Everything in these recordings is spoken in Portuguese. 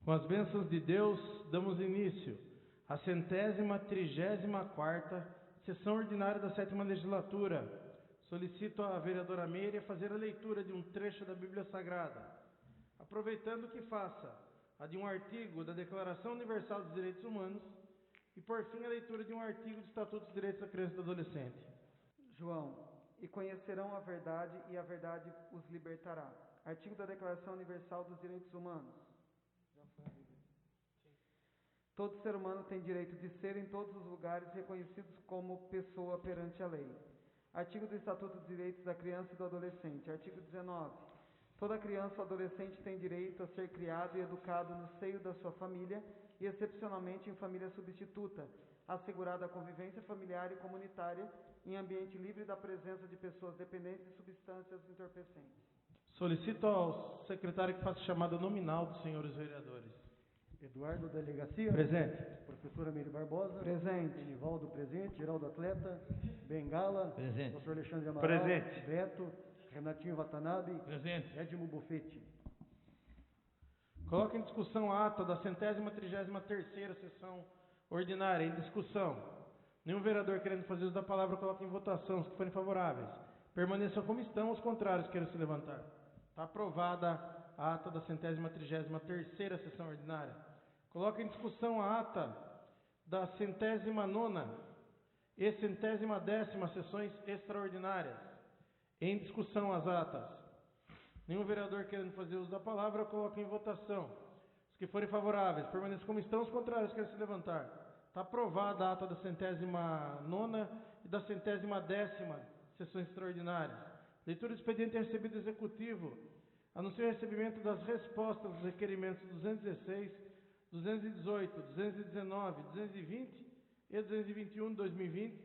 Com as bênçãos de Deus, damos início à 134ª sessão ordinária da 7ª legislatura. Solicito à vereadora Meire a fazer a leitura de um trecho da Bíblia Sagrada, aproveitando que faça a de um artigo da Declaração Universal dos Direitos Humanos e, por fim, a leitura de um artigo do Estatuto dos Direitos da Criança e do Adolescente. João, e conhecerão a verdade, e a verdade os libertará. Artigo da Declaração Universal dos Direitos Humanos. Todo ser humano tem direito de ser em todos os lugares reconhecidos como pessoa perante a lei. Artigo do Estatuto dos Direitos da Criança e do Adolescente. Artigo 19. Toda criança ou adolescente tem direito a ser criado e educado no seio da sua família e, excepcionalmente, em família substituta, assegurada a convivência familiar e comunitária em ambiente livre da presença de pessoas dependentes de substâncias entorpecentes. Solicito ao secretário que faça chamada nominal dos senhores vereadores. Eduardo Delegacia. Presente. Professora Meire Barbosa. Presente. Enivaldo presente. Geraldo Atleta. Bengala. Presente. Doutor Alexandre Amaral. Presente. Beto. Renatinho Watanabe. Presente. Edmo Buffetti. Coloque em discussão a ata da 133ª sessão ordinária. Em discussão. Nenhum vereador querendo fazer uso da palavra, coloque em votação. Os que forem favoráveis permaneçam como estão, os contrários queiram se levantar. Está aprovada a ata da 133ª sessão ordinária. Coloque em discussão a ata da 109ª e 110ª sessões extraordinárias. Em discussão as atas. Nenhum vereador querendo fazer uso da palavra, coloque em votação. Os que forem favoráveis permaneçam como estão, os contrários queiram se levantar. Está aprovada a ata da 109ª e da 110ª sessões extraordinárias. Leitura do expediente recebido do Executivo. Anuncio o recebimento das respostas dos requerimentos 216, 218, 219, 220 e 221 de 2020,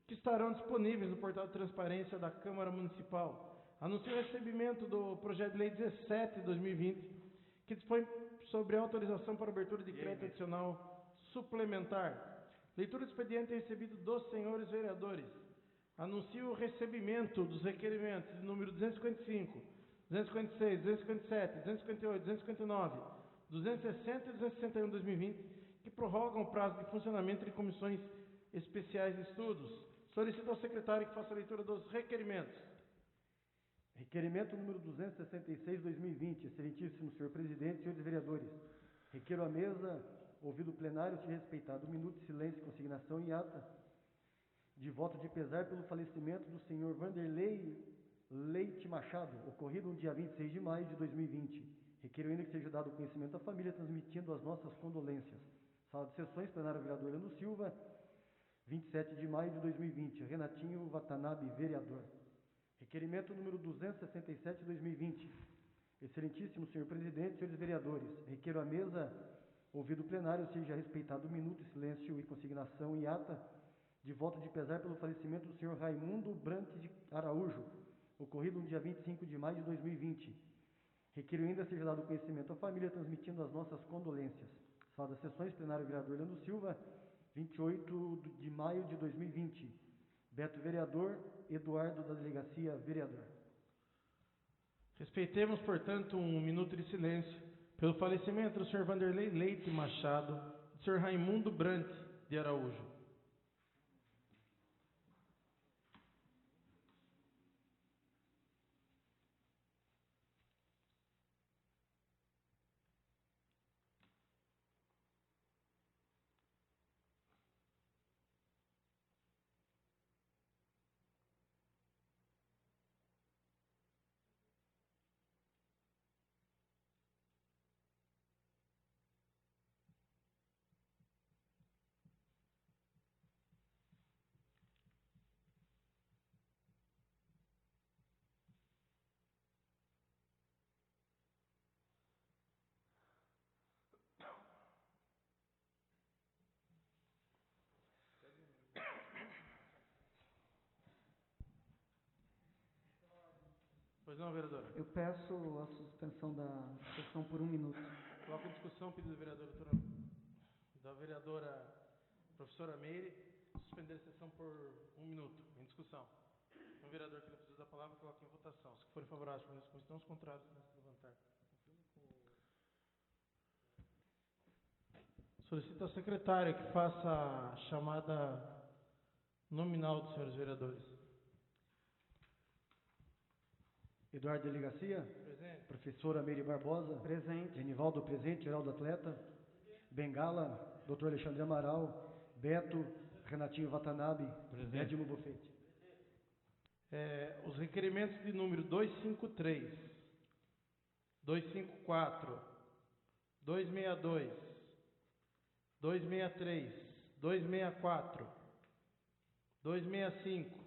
que estarão disponíveis no portal de transparência da Câmara Municipal. Anuncio o recebimento do projeto de lei 17 de 2020, que dispõe sobre autorização para abertura de crédito adicional suplementar. Leitura do expediente recebido dos senhores vereadores. Anuncio o recebimento dos requerimentos de número 255, 256, 257, 258, 259, 260 e 261 de 2020, que prorrogam o prazo de funcionamento de comissões especiais de estudos. Solicito ao secretário que faça a leitura dos requerimentos. Requerimento número 266/2020. Excelentíssimo senhor presidente, senhores vereadores. Requeiro à mesa, ouvido o plenário, se respeitado 1 minuto de silêncio, consignação em ata de voto de pesar pelo falecimento do senhor Vanderlei Leite Machado, ocorrido no dia 26 de maio de 2020. Requeiro ainda que seja dado conhecimento à família, transmitindo as nossas condolências. Sala de sessões, plenário vereador Leandro Silva, 27 de maio de 2020. Renatinho Watanabe, vereador. Requerimento número 267/2020. Excelentíssimo senhor presidente, senhores vereadores. Requeiro à mesa, ouvido o plenário, seja respeitado 1 minuto de silêncio e consignação em ata de voto de pesar pelo falecimento do senhor Raimundo Brant de Araújo, ocorrido no dia 25 de maio de 2020. Requeiro ainda seja dado conhecimento à família, transmitindo as nossas condolências. Sala das sessões, plenário vereador Leandro Silva, 28 de maio de 2020. Beto, vereador. Eduardo, da Delegacia, vereador. Respeitemos, portanto, 1 minuto de silêncio pelo falecimento do senhor Vanderlei Leite Machado, do senhor Raimundo Brant de Araújo. Pois não, vereadora. Eu peço a suspensão da sessão por 1 minuto. Coloco em discussão o pedido da vereadora professora Meire, suspender a sessão por 1 minuto. Em discussão. Um vereador que não precisa da palavra, coloque em votação. Se forem favoráveis, permaneçam como estão, os contrários, não se levantar. Solicito ao secretário que faça a chamada nominal dos senhores vereadores. Eduardo Delegacia. Presente. Professora Meire Barbosa. Presente. Genivaldo presente. Geraldo Atleta. Bengala. Dr. Alexandre Amaral. Beto. Renatinho Watanabe. Presente. Edmo Bufete. Os requerimentos de número 253, 254, 262, 263, 264, 265,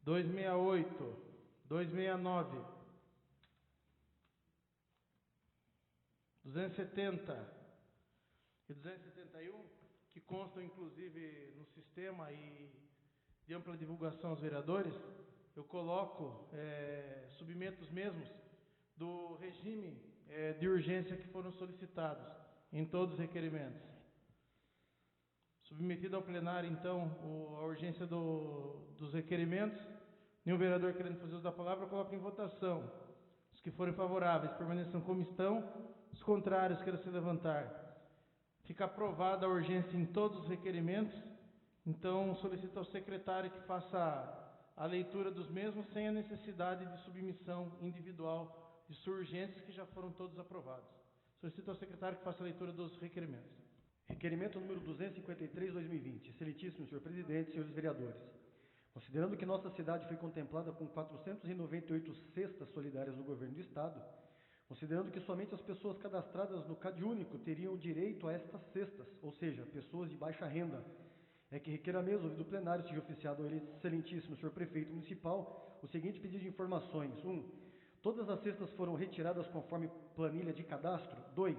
268, 269, 270 e 271, que constam inclusive no sistema e de ampla divulgação aos vereadores, eu coloco, submeto os mesmos do regime de urgência que foram solicitados em todos os requerimentos. Submetido ao plenário, então, a urgência dos requerimentos, nenhum vereador querendo fazer uso da palavra, eu coloco em votação. Os que forem favoráveis permaneçam como estão, os contrários queiram se levantar. Fica aprovada a urgência em todos os requerimentos. Então, solicito ao secretário que faça a leitura dos mesmos sem a necessidade de submissão individual de suas urgências, que já foram todos aprovados. Solicito ao secretário que faça a leitura dos requerimentos. Requerimento número 253/2020. Excelentíssimo senhor presidente, senhores vereadores. Considerando que nossa cidade foi contemplada com 498 cestas solidárias do governo do estado, considerando que somente as pessoas cadastradas no CadÚnico teriam direito a estas cestas, ou seja, pessoas de baixa renda, é que requer a mesa, ouvido plenário, seja oficiado ao excelentíssimo senhor prefeito municipal o seguinte pedido de informações. 1. Todas as cestas foram retiradas conforme planilha de cadastro? 2.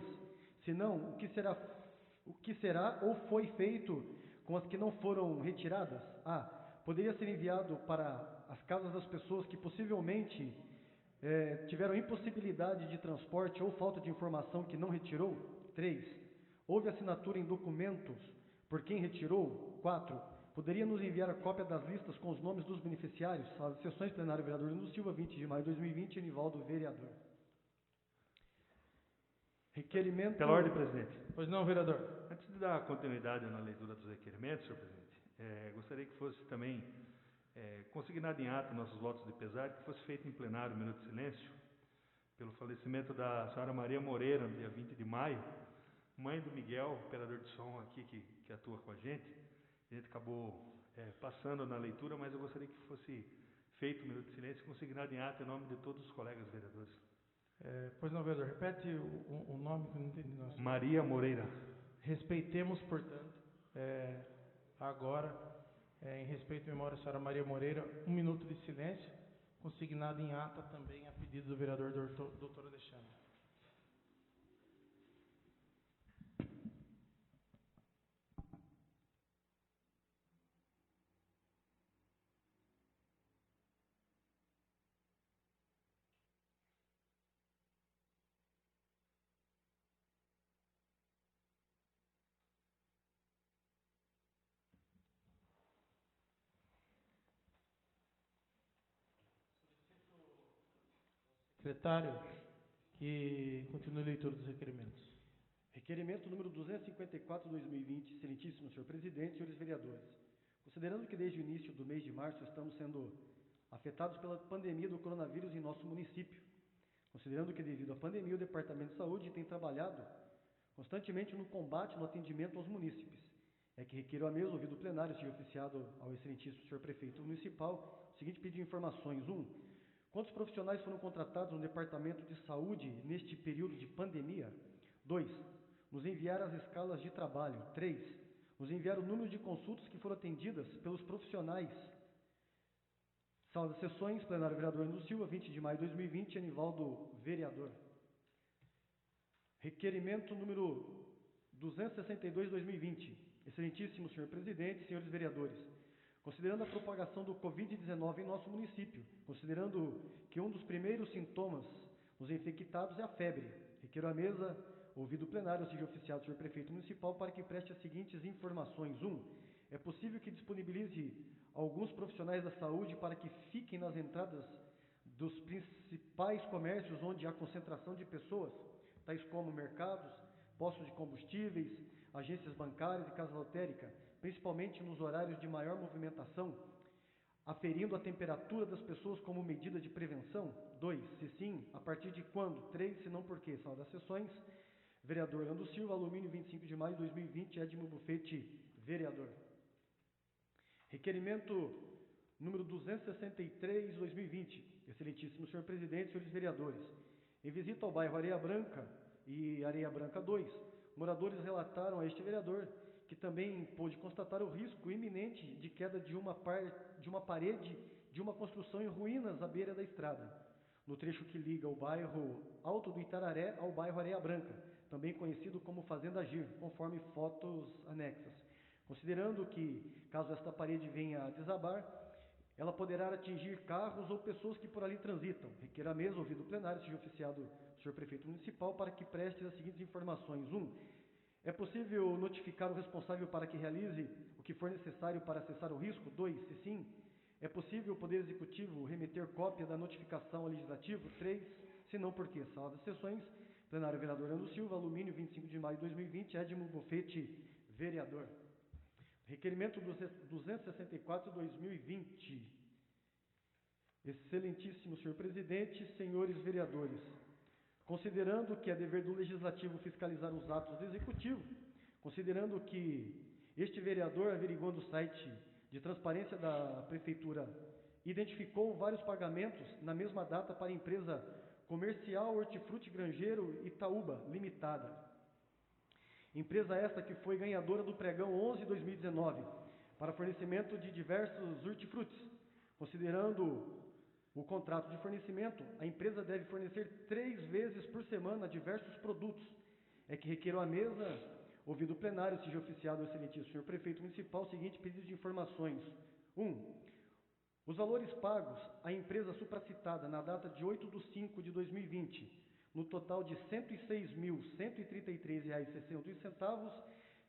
Se não, o que será ou foi feito com as que não foram retiradas? A. Poderia ser enviado para as casas das pessoas que possivelmente tiveram impossibilidade de transporte ou falta de informação que não retirou? 3. Houve assinatura em documentos por quem retirou? 4. Poderia nos enviar a cópia das listas com os nomes dos beneficiários? Sala de sessões, plenário, vereador Nuno Silva, 20 de maio de 2020, Enivaldo, vereador. Requerimento... Pela ordem, presidente. Pois não, vereador. Antes de dar continuidade na leitura dos requerimentos, senhor presidente, gostaria que fosse também consignado em ata nossos votos de pesar, que fosse feito em plenário um minuto de silêncio, pelo falecimento da senhora Maria Moreira, no dia 20 de maio, mãe do Miguel, operador de som aqui que atua com a gente. A gente acabou passando na leitura, mas eu gostaria que fosse feito um minuto de silêncio, consignado em ata em nome de todos os colegas vereadores. Pois não, vereador, repete o nome que eu não entendi. Não. Maria Moreira. Respeitemos, portanto, agora, em respeito à memória da senhora Maria Moreira, um minuto de silêncio, consignado em ata também a pedido do vereador doutor Alexandre. Secretário, que continue a leitura dos requerimentos. Requerimento número 254/2020, excelentíssimo senhor presidente, senhores vereadores. Considerando que desde o início do mês de março estamos sendo afetados pela pandemia do coronavírus em nosso município, considerando que devido à pandemia o Departamento de Saúde tem trabalhado constantemente no combate, no atendimento aos munícipes, é que requeiro a mesa, ouvido o plenário, seja oficiado ao excelentíssimo senhor prefeito municipal o seguinte pedido de informações. 1. Quantos profissionais foram contratados no Departamento de Saúde neste período de pandemia? 2. Nos enviar as escalas de trabalho. 3. Nos enviar o número de consultas que foram atendidas pelos profissionais. Sala de sessões, plenário vereador Nuno Silva, 20 de maio de 2020, Enivaldo, vereador. Requerimento número 262/2020. Excelentíssimo senhor presidente, senhores vereadores. Considerando a propagação do Covid-19 em nosso município, considerando que um dos primeiros sintomas nos infectados é a febre, requeiro à mesa, ouvido o plenário, seja oficiado o senhor prefeito municipal, para que preste as seguintes informações. 1. É possível que disponibilize alguns profissionais da saúde para que fiquem nas entradas dos principais comércios onde há concentração de pessoas, tais como mercados, postos de combustíveis, agências bancárias e casa lotérica, principalmente nos horários de maior movimentação, aferindo a temperatura das pessoas como medida de prevenção? 2. Se sim, a partir de quando? 3. Se não, por quê? Sala das sessões. Vereador Orlando Silva, Alumínio, 25 de maio de 2020, Edmo Bufete, vereador. Requerimento número 263, 2020. Excelentíssimo senhor presidente, senhores vereadores. Em visita ao bairro Areia Branca e Areia Branca 2, moradores relataram a este vereador que também pôde constatar o risco iminente de queda de uma parede de uma construção em ruínas à beira da estrada, no trecho que liga o bairro Alto do Itararé ao bairro Areia Branca, também conhecido como Fazenda Agir, conforme fotos anexas. Considerando que, caso esta parede venha a desabar, ela poderá atingir carros ou pessoas que por ali transitam. Requer a mesa, ouvido o plenário, seja oficiado o senhor prefeito municipal para que preste as seguintes informações. 1. É possível notificar o responsável para que realize o que for necessário para cessar o risco? 2. Se sim, é possível o Poder Executivo remeter cópia da notificação ao Legislativo? 3. Se não, por quê? Sala das sessões. Plenário vereador Orlando Silva, Alumínio, 25 de maio de 2020, Edmo Bufete, vereador. Requerimento 264/2020. Excelentíssimo senhor presidente, senhores vereadores. Considerando que é dever do Legislativo fiscalizar os atos do Executivo, considerando que este vereador, averiguando o site de transparência da Prefeitura, identificou vários pagamentos na mesma data para a empresa Comercial Hortifruti Grangeiro Itaúba Limitada. Empresa esta que foi ganhadora do pregão 11/2019 para fornecimento de diversos hortifrutis. Considerando o contrato de fornecimento, a empresa deve fornecer 3 vezes por semana diversos produtos. É que requeiro à mesa, ouvido o plenário, seja oficiado o excelentíssimo senhor prefeito municipal, o seguinte pedido de informações. 1. Os valores pagos à empresa supracitada na data de 8/5/2020, no total de R$ 106.133,61,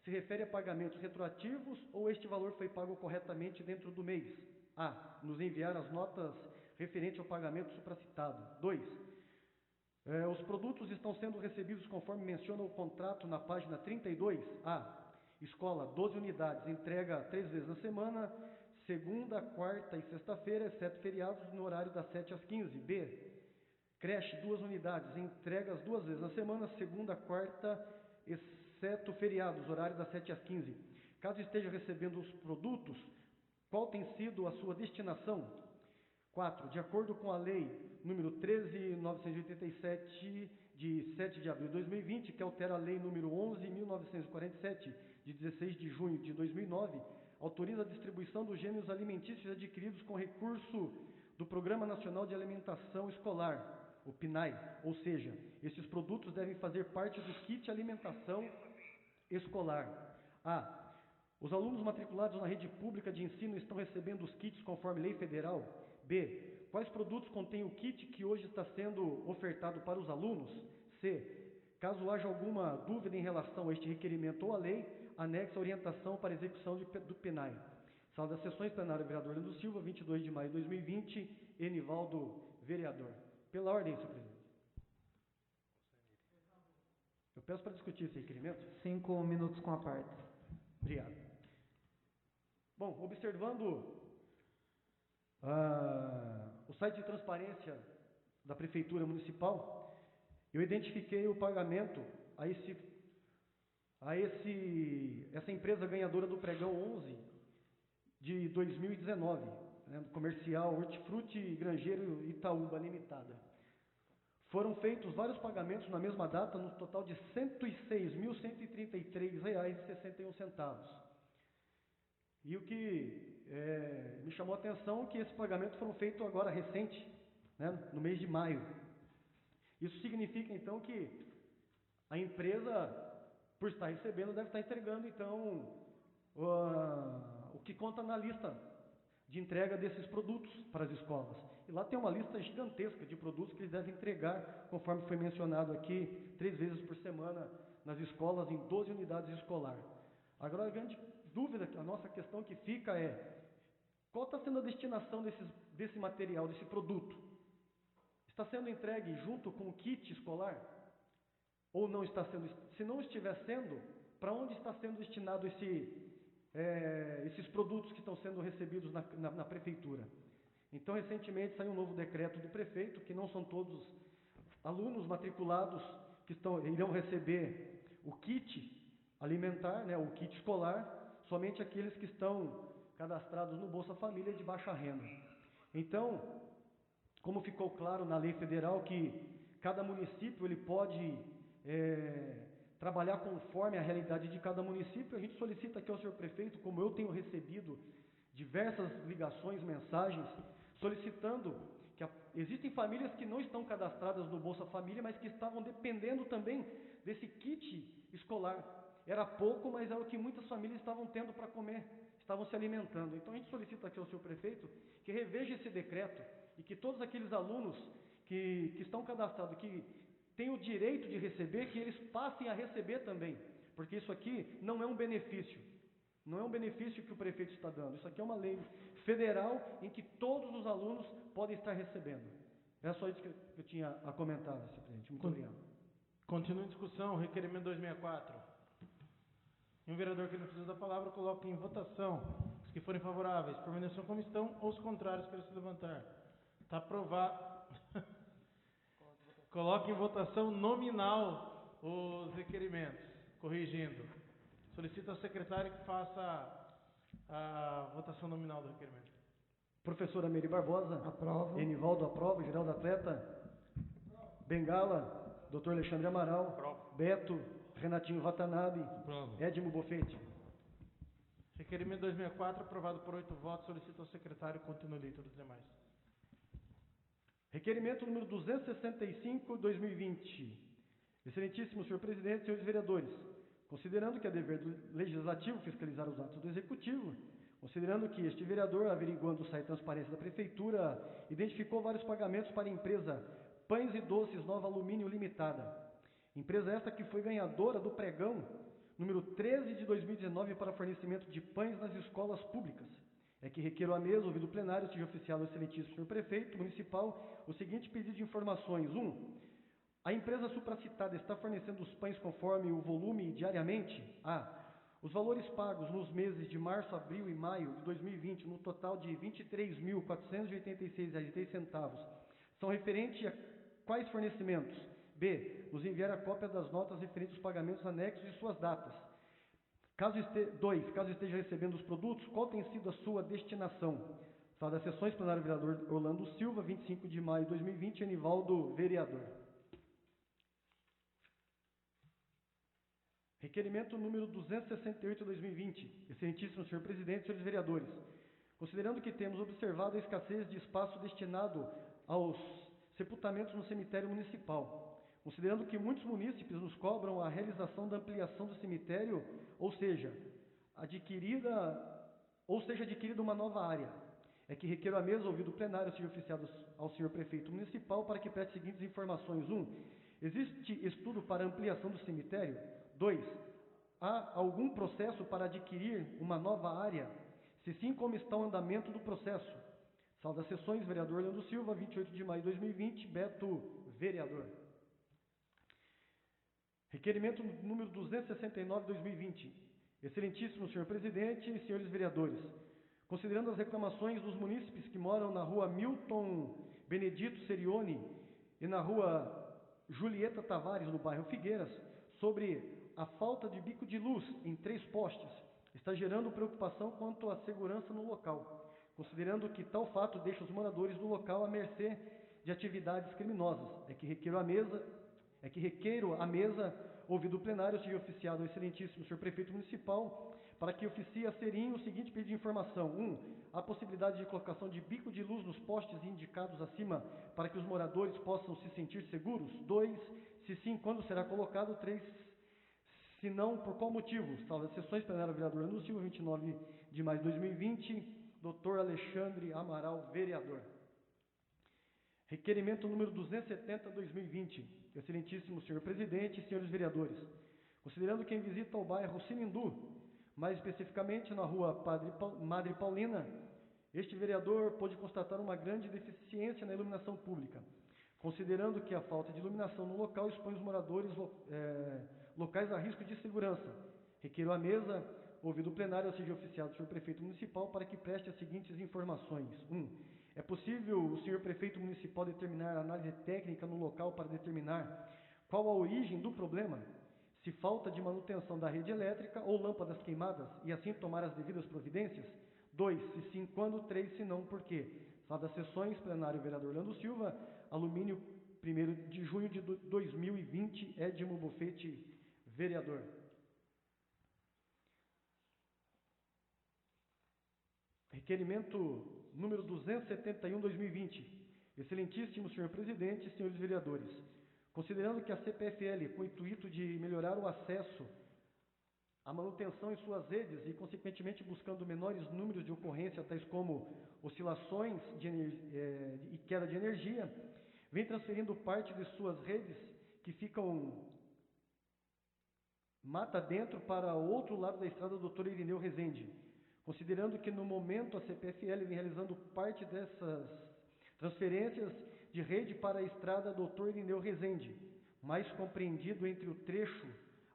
se refere a pagamentos retroativos ou este valor foi pago corretamente dentro do mês? A. Nos enviar as notas referente ao pagamento supracitado. 2. Os produtos estão sendo recebidos conforme menciona o contrato na página 32. A. Escola, 12 unidades, entrega 3 vezes na semana, segunda, quarta e sexta-feira, exceto feriados, no horário das 7 às 15. B. Creche, 2 unidades, entregas 2 vezes na semana, segunda, quarta, exceto feriados, horário das 7 às 15. Caso esteja recebendo os produtos, qual tem sido a sua destinação? 4. De acordo com a lei número 13.987, de 7 de abril de 2020, que altera a lei número 11.947, de 16 de junho de 2009, autoriza a distribuição dos gêneros alimentícios adquiridos com recurso do Programa Nacional de Alimentação Escolar, o PNAE, ou seja, esses produtos devem fazer parte do kit alimentação escolar. A. Os alunos matriculados na rede pública de ensino estão recebendo os kits conforme lei federal? B. Quais produtos contêm o kit que hoje está sendo ofertado para os alunos? C. Caso haja alguma dúvida em relação a este requerimento ou à lei, anexa a orientação para execução do PNAE. Sala das sessões, plenário vereador Orlando Silva, 22 de maio de 2020, Enivaldo, vereador. Pela ordem, senhor presidente. Eu peço para discutir esse requerimento. 5 minutos com a parte. Obrigado. Bom, observando o site de transparência da Prefeitura Municipal, eu identifiquei o pagamento a essa empresa ganhadora do pregão 11 de 2019, né, Comercial Hortifruti Grangeiro Itaúba Limitada. Foram feitos vários pagamentos na mesma data, no total de R$ 106.133,61. E o que me chamou a atenção é que esses pagamentos foram feitos agora recente, né, no mês de maio. Isso significa, então, que a empresa, por estar recebendo, deve estar entregando, então, o que conta na lista de entrega desses produtos para as escolas. E lá tem uma lista gigantesca de produtos que eles devem entregar, conforme foi mencionado aqui, 3 vezes por semana nas escolas, em 12 unidades escolares. Agora, a grande dúvida, a nossa questão que fica é, qual está sendo a destinação desse material, desse produto? Está sendo entregue junto com o kit escolar? ou não está sendo, se não estiver sendo, para onde está sendo destinado esses produtos que estão sendo recebidos na prefeitura? Então, recentemente saiu um novo decreto do prefeito, que não são todos alunos matriculados que irão receber o kit alimentar, né, o kit escolar, somente aqueles que estão cadastrados no Bolsa Família de baixa renda. Então, como ficou claro na lei federal que cada município ele pode trabalhar conforme a realidade de cada município, a gente solicita aqui ao senhor prefeito, como eu tenho recebido diversas ligações, mensagens, solicitando que existem famílias que não estão cadastradas no Bolsa Família, mas que estavam dependendo também desse kit escolar. Era pouco, mas era o que muitas famílias estavam tendo para comer, estavam se alimentando. Então a gente solicita aqui ao senhor prefeito que reveja esse decreto e que todos aqueles alunos que estão cadastrados, que têm o direito de receber, que eles passem a receber também, porque isso aqui não é um benefício. Não é um benefício que o prefeito está dando. Isso aqui é uma lei federal em que todos os alunos podem estar recebendo. É só isso que eu tinha a comentar, senhor presidente. Muito obrigado. Continua em discussão, requerimento 264. E um vereador que não precisa da palavra, coloca em votação. Os que forem favoráveis, permaneçam como estão, ou os contrários, queiram se levantar. Está aprovado. Coloque em votação nominal os requerimentos. Corrigindo. Solicito ao secretário que faça a votação nominal do requerimento. Professora Mary Barbosa. Aprovo. Enivaldo aprova. Geraldo Atleta. Bengala. Dr. Alexandre Amaral. Aprovo. Beto. Renatinho Watanabe. Aprovo. Edmo Bofete. Requerimento 264, aprovado por 8 votos. Solicito ao secretário que continue a leitura dos demais. Requerimento número 265/2020. Excelentíssimo senhor presidente, senhores vereadores, considerando que é dever do legislativo fiscalizar os atos do executivo, considerando que este vereador, averiguando o site de transparência da prefeitura, identificou vários pagamentos para a empresa Pães e Doces Nova Alumínio Limitada. Empresa esta que foi ganhadora do pregão número 13 de 2019 para fornecimento de pães nas escolas públicas. É que requeiro à mesa, ouvido o plenário, seja oficiado ao excelentíssimo senhor prefeito municipal, o seguinte pedido de informações. 1. A empresa supracitada está fornecendo os pães conforme o volume diariamente? A. Os valores pagos nos meses de março, abril e maio de 2020, no total de R$ 23.486,03, são referentes a quais fornecimentos? B. Nos enviar a cópia das notas referentes aos pagamentos anexos e suas datas. 2. Caso esteja recebendo os produtos, qual tem sido a sua destinação? Sala das sessões, plenário vereador Orlando Silva, 25 de maio de 2020, Enivaldo, vereador. Requerimento número 268/2020. Excelentíssimo senhor presidente, senhores vereadores, considerando que temos observado a escassez de espaço destinado aos sepultamentos no cemitério municipal, considerando que muitos munícipes nos cobram a realização da ampliação do cemitério, ou seja adquirida uma nova área, é que requeiro à mesa, ouvido o plenário, seja oficiado ao senhor prefeito municipal para que preste as seguintes informações. 1. Existe estudo para ampliação do cemitério? 2. Há algum processo para adquirir uma nova área? Se sim, como está o andamento do processo? Sala das sessões, vereador Orlando Silva, 28 de maio de 2020, Beto, vereador. Requerimento número 269/2020. Excelentíssimo senhor presidente e senhores vereadores, considerando as reclamações dos munícipes que moram na rua Milton Benedito Serione e na rua Julieta Tavares, no bairro Figueiras, sobre a falta de bico de luz em 3 postes, está gerando preocupação quanto à segurança no local, considerando que tal fato deixa os moradores do local à mercê de atividades criminosas. É que requeiro à mesa, ouvido o plenário, seja oficiado ao excelentíssimo senhor prefeito municipal, para que oficie a serinho o seguinte pedido de informação. 1. A possibilidade de colocação de bico de luz nos postes indicados acima, para que os moradores possam se sentir seguros? 2. Se sim, quando será colocado? 3. Se não, por qual motivo? Sala das sessões, plenário vereador Orlando Silva, 29 de maio de 2020, Dr. Alexandre Amaral, vereador. Requerimento número 270/2020. Excelentíssimo senhor presidente e senhores vereadores, considerando quem visita o bairro Sinindu, mais especificamente na rua Madre Paulina, este vereador pôde constatar uma grande deficiência na iluminação pública. considerando que a falta de iluminação no local expõe os moradores locais a risco de segurança. Requeiro à mesa, ouvido o plenário, seja oficiado o senhor prefeito municipal para que preste as seguintes informações. 1. É possível o senhor prefeito municipal determinar a análise técnica no local para determinar qual a origem do problema? Se falta de manutenção da rede elétrica ou lâmpadas queimadas, e assim tomar as devidas providências? 2. Se sim, quando? 3. Se não, por quê? Sala das sessões, plenário, vereador Orlando Silva, alumínio, 1º de junho de 2020, Edmo Bofete, vereador. Requerimento número 271/2020. Excelentíssimo senhor presidente, senhores vereadores, considerando que a CPFL, com o intuito de melhorar o acesso à manutenção em suas redes e, consequentemente, buscando menores números de ocorrência, tais como oscilações e queda de energia, vem transferindo parte de suas redes que ficam mata dentro para o outro lado da estrada Dr. Irineu Rezende. Considerando que, no momento, a CPFL vem realizando parte dessas transferências de rede para a estrada Dr. Irineu Rezende, mais compreendido entre o trecho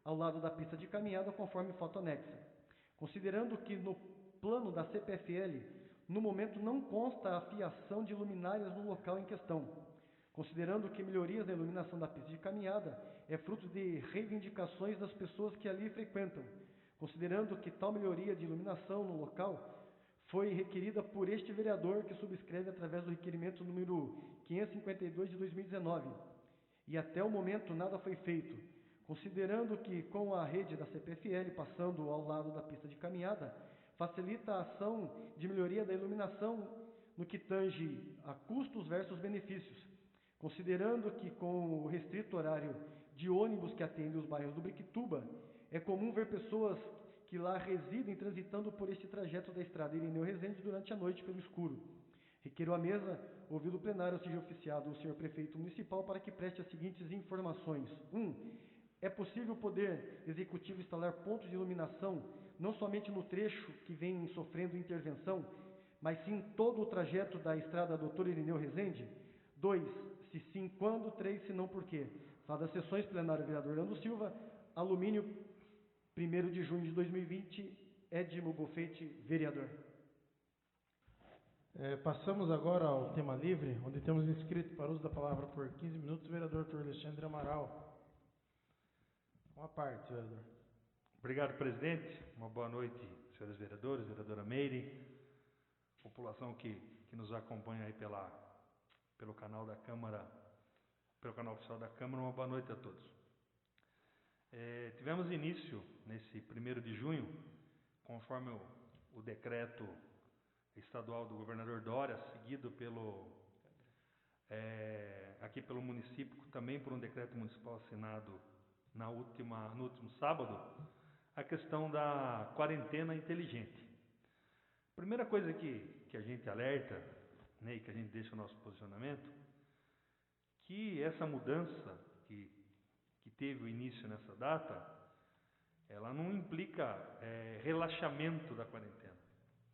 ao lado da pista de caminhada, conforme foto anexa. Considerando que, no plano da CPFL, no momento não consta a fiação de luminárias no local em questão. Considerando que melhorias na iluminação da pista de caminhada é fruto de reivindicações das pessoas que ali frequentam. Considerando que tal melhoria de iluminação no local foi requerida por este vereador, que subscreve através do requerimento número 552 de 2019, e até o momento nada foi feito. Considerando que, com a rede da CPFL passando ao lado da pista de caminhada, facilita a ação de melhoria da iluminação no que tange a custos versus benefícios. Considerando que, com o restrito horário de ônibus que atende os bairros do Briquituba, é comum ver pessoas que lá residem transitando por este trajeto da estrada Irineu Rezende durante a noite pelo escuro. Requeiro à mesa, ouvido o plenário, seja oficiado o senhor prefeito municipal para que preste as seguintes informações. 1. É possível o Poder Executivo instalar pontos de iluminação não somente no trecho que vem sofrendo intervenção, mas sim todo o trajeto da estrada Dr. Irineu Rezende? 2. Se sim, quando? 3. Se não, por quê? Sala das sessões, plenário, vereador Orlando Silva, alumínio, 1º de junho de 2020, Edmo Bofete, vereador. Passamos agora ao tema livre, onde temos inscrito para uso da palavra por 15 minutos o vereador Dr. Alexandre Amaral. Uma parte, vereador. Obrigado, presidente. Uma boa noite, senhores vereadores, vereadora Meire, população que nos acompanha aí pelo canal da Câmara, pelo canal oficial da Câmara. Uma boa noite a todos. Tivemos início nesse 1º de junho, conforme o decreto estadual do governador Dória, seguido aqui pelo município, também por um decreto municipal assinado no último sábado, a questão da quarentena inteligente. Primeira coisa que a gente alerta, né, e que a gente deixa o nosso posicionamento, que essa mudança que teve o início nessa data, ela não implica relaxamento da quarentena,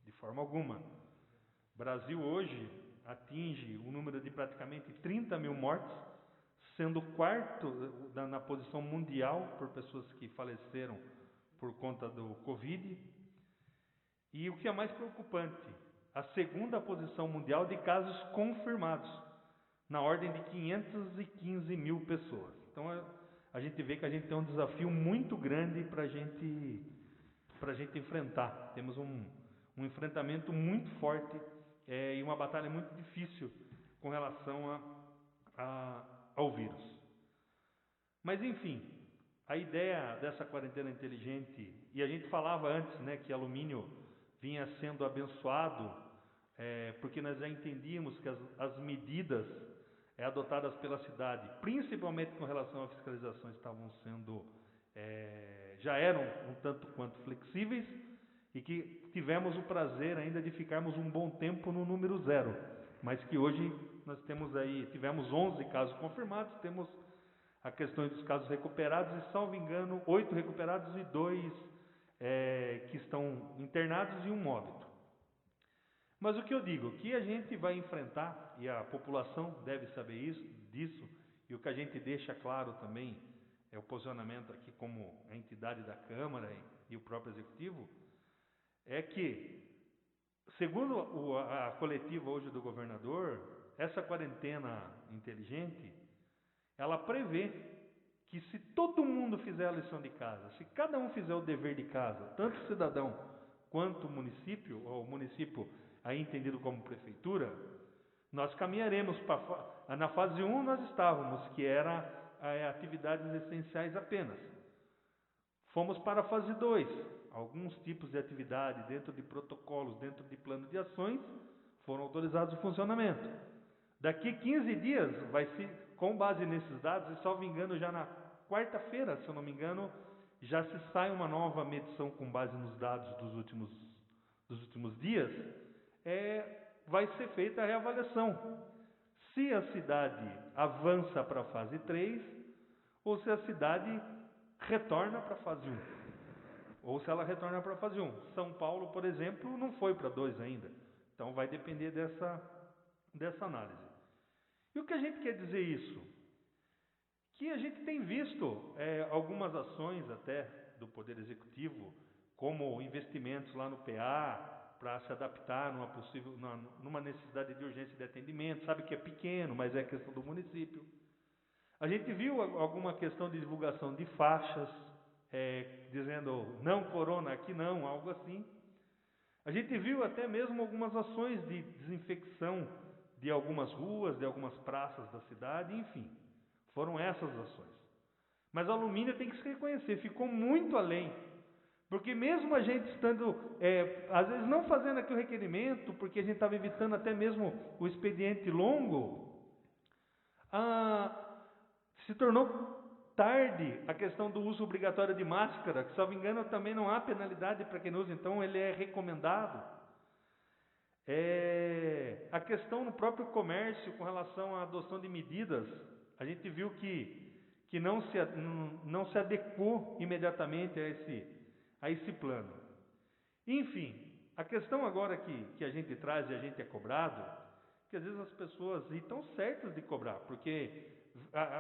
de forma alguma. O Brasil hoje atinge um número de praticamente 30 mil mortes, sendo o quarto na posição mundial por pessoas que faleceram por conta do Covid. E o que é mais preocupante, a segunda posição mundial de casos confirmados, na ordem de 515 mil pessoas. Então, a gente vê que a gente tem um desafio muito grande para a gente enfrentar. Temos um enfrentamento muito forte e uma batalha muito difícil com relação ao vírus. Mas, enfim, a ideia dessa quarentena inteligente, e a gente falava antes, né, que alumínio vinha sendo abençoado, porque nós já entendíamos que as medidas adotadas pela cidade, principalmente com relação à fiscalização, estavam sendo, já eram um tanto quanto flexíveis, e que tivemos o prazer ainda de ficarmos um bom tempo no número 0, mas que hoje nós tivemos 11 casos confirmados, temos a questão dos casos recuperados, e, salvo engano, 8 recuperados e 2 que estão internados e um óbito. Mas o que eu digo, que a gente vai enfrentar, e a população deve saber disso, e o que a gente deixa claro também, é o posicionamento aqui como a entidade da Câmara e o próprio Executivo, é que, segundo a coletiva hoje do governador, essa quarentena inteligente, ela prevê que se todo mundo fizer a lição de casa, se cada um fizer o dever de casa, tanto o cidadão quanto o município, ou o município aí entendido como prefeitura, nós caminharemos para... Na fase 1 nós estávamos, que era atividades essenciais apenas. Fomos para a fase 2, alguns tipos de atividade dentro de protocolos, dentro de plano de ações, foram autorizados o funcionamento. Daqui 15 dias, com base nesses dados, e salvo engano, já na quarta-feira, se eu não me engano, já se sai uma nova medição com base nos dados dos últimos dias, vai ser feita a reavaliação. Se a cidade avança para a fase 3, ou se a cidade retorna para a fase 1. Ou se ela retorna para a fase 1. São Paulo, por exemplo, não foi para 2 ainda. Então vai depender dessa análise. E o que a gente quer dizer isso? Que a gente tem visto algumas ações até do Poder Executivo, como investimentos lá no PA, para se adaptar numa necessidade de urgência de atendimento. Sabe que é pequeno, mas é questão do município. A gente viu alguma questão de divulgação de faixas, dizendo não corona, aqui não, algo assim. A gente viu até mesmo algumas ações de desinfecção de algumas ruas, de algumas praças da cidade, enfim. Foram essas ações. Mas a Alumínio tem que se reconhecer, ficou muito além. Porque mesmo a gente estando, às vezes não fazendo aqui o requerimento, porque a gente estava evitando até mesmo o expediente longo, se tornou tarde a questão do uso obrigatório de máscara, que, salvo engano, também não há penalidade para quem não usa, então ele é recomendado. A questão no próprio comércio com relação à adoção de medidas, a gente viu que não se adequou imediatamente a esse plano. Enfim, a questão agora que a gente traz e a gente é cobrado, que às vezes as pessoas estão certas de cobrar, porque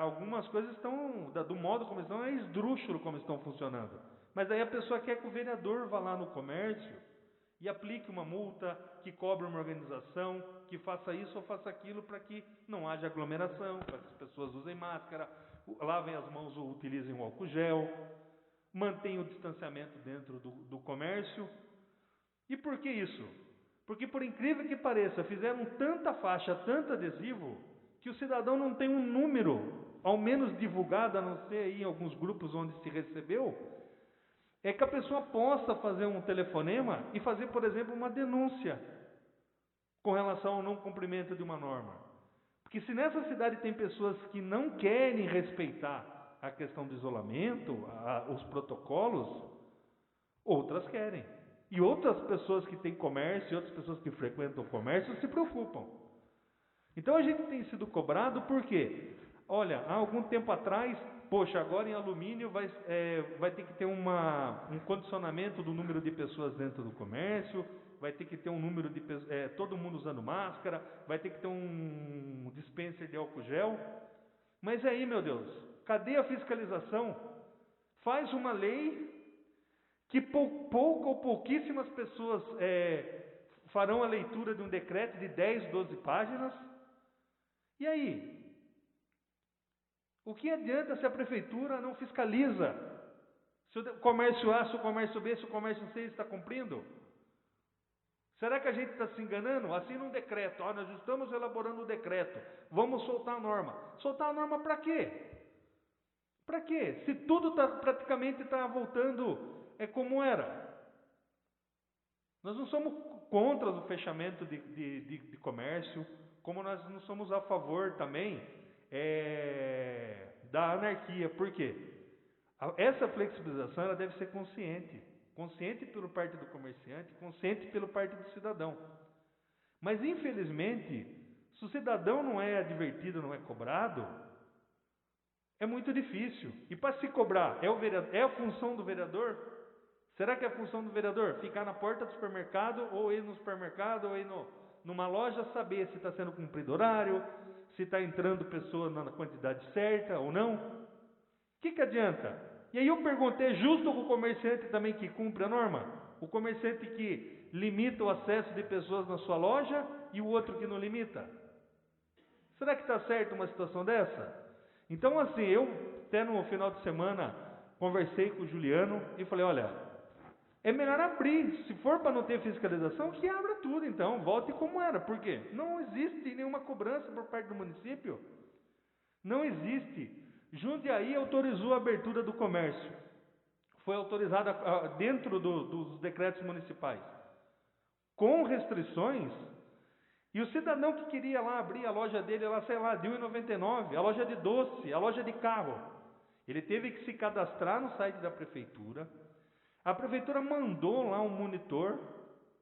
algumas coisas estão, do modo como estão, é esdrúxulo como estão funcionando. Mas aí a pessoa quer que o vereador vá lá no comércio e aplique uma multa, que cobre uma organização, que faça isso ou faça aquilo para que não haja aglomeração, para que as pessoas usem máscara, lavem as mãos ou utilizem o álcool gel, mantenham o distanciamento dentro do comércio. E por que isso? Porque, por incrível que pareça, fizeram tanta faixa, tanto adesivo, que o cidadão não tem um número, ao menos divulgado, a não ser aí em alguns grupos onde se recebeu, que a pessoa possa fazer um telefonema e fazer, por exemplo, uma denúncia com relação ao não cumprimento de uma norma. Porque se nessa cidade tem pessoas que não querem respeitar a questão do isolamento, os protocolos, outras querem. E outras pessoas que têm comércio, e outras pessoas que frequentam o comércio se preocupam. Então a gente tem sido cobrado por quê? Olha, há algum tempo atrás, poxa, agora em alumínio vai ter que ter um condicionamento do número de pessoas dentro do comércio, vai ter que ter um número de todo mundo usando máscara, vai ter que ter um dispenser de álcool gel. Mas aí, meu Deus, cadê a fiscalização? Faz uma lei que pouco ou pouquíssimas pessoas farão a leitura de um decreto de 10, 12 páginas. E aí? O que adianta se a prefeitura não fiscaliza? Se o comércio A, se o comércio B, se o comércio C está cumprindo? Será que a gente está se enganando? Assina um decreto, nós estamos elaborando o decreto, vamos soltar a norma. Soltar a norma para quê? Para quê? Se tudo praticamente está voltando como era. Nós não somos contra o fechamento de comércio, como nós não somos a favor também da anarquia. Por quê? Essa flexibilização ela deve ser consciente pela parte do comerciante, consciente pela parte do cidadão. Mas infelizmente, se o cidadão não é advertido, não é cobrado, é muito difícil. E para se cobrar, é a função do vereador Será que é a função do vereador ficar na porta do supermercado, ou ir no supermercado, ou ir numa loja, saber se está sendo cumprido horário, se está entrando pessoa na quantidade certa ou não? O que adianta? E aí eu perguntei, é justo com o comerciante também que cumpre a norma? O comerciante que limita o acesso de pessoas na sua loja e o outro que não limita? Será que está certo uma situação dessa? Então assim, eu até no final de semana conversei com o Juliano e falei, olha, é melhor abrir, se for para não ter fiscalização, que abra tudo então, volte como era. Por quê? Não existe nenhuma cobrança por parte do município. Não existe. Jundiaí autorizou a abertura do comércio. Foi autorizada dentro dos decretos municipais. Com restrições. E o cidadão que queria lá abrir a loja dele, lá, sei lá, de R$1,99, a loja de doce, a loja de carro. Ele teve que se cadastrar no site da prefeitura. A prefeitura mandou lá um monitor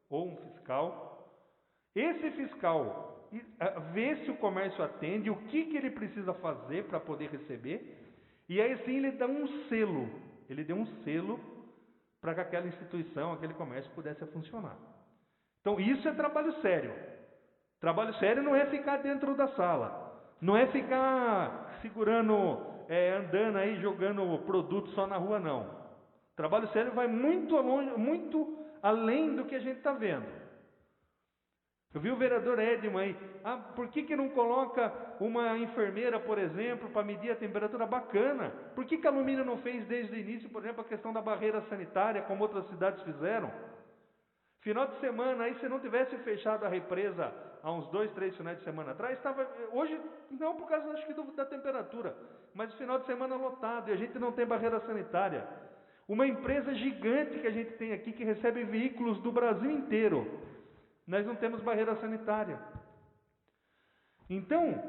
ou um fiscal. Esse fiscal vê se o comércio atende, o que ele precisa fazer para poder receber, e aí sim ele dá um selo. Ele deu um selo para que aquela instituição, aquele comércio pudesse funcionar. Então isso é trabalho sério. Trabalho sério não é ficar dentro da sala, não é ficar segurando, andando aí jogando produto só na rua, não. Trabalho sério vai muito longe, muito além do que a gente está vendo. Eu vi o vereador Edmo aí, por que não coloca uma enfermeira, por exemplo, para medir a temperatura? Bacana. Por que a Alumínio não fez desde o início, por exemplo, a questão da barreira sanitária, como outras cidades fizeram? Final de semana, aí se não tivesse fechado a represa há uns 2, 3 finais de semana atrás, hoje, não por causa acho que da temperatura, mas o final de semana lotado, e a gente não tem barreira sanitária. Uma empresa gigante que a gente tem aqui, que recebe veículos do Brasil inteiro. Nós não temos barreira sanitária. Então,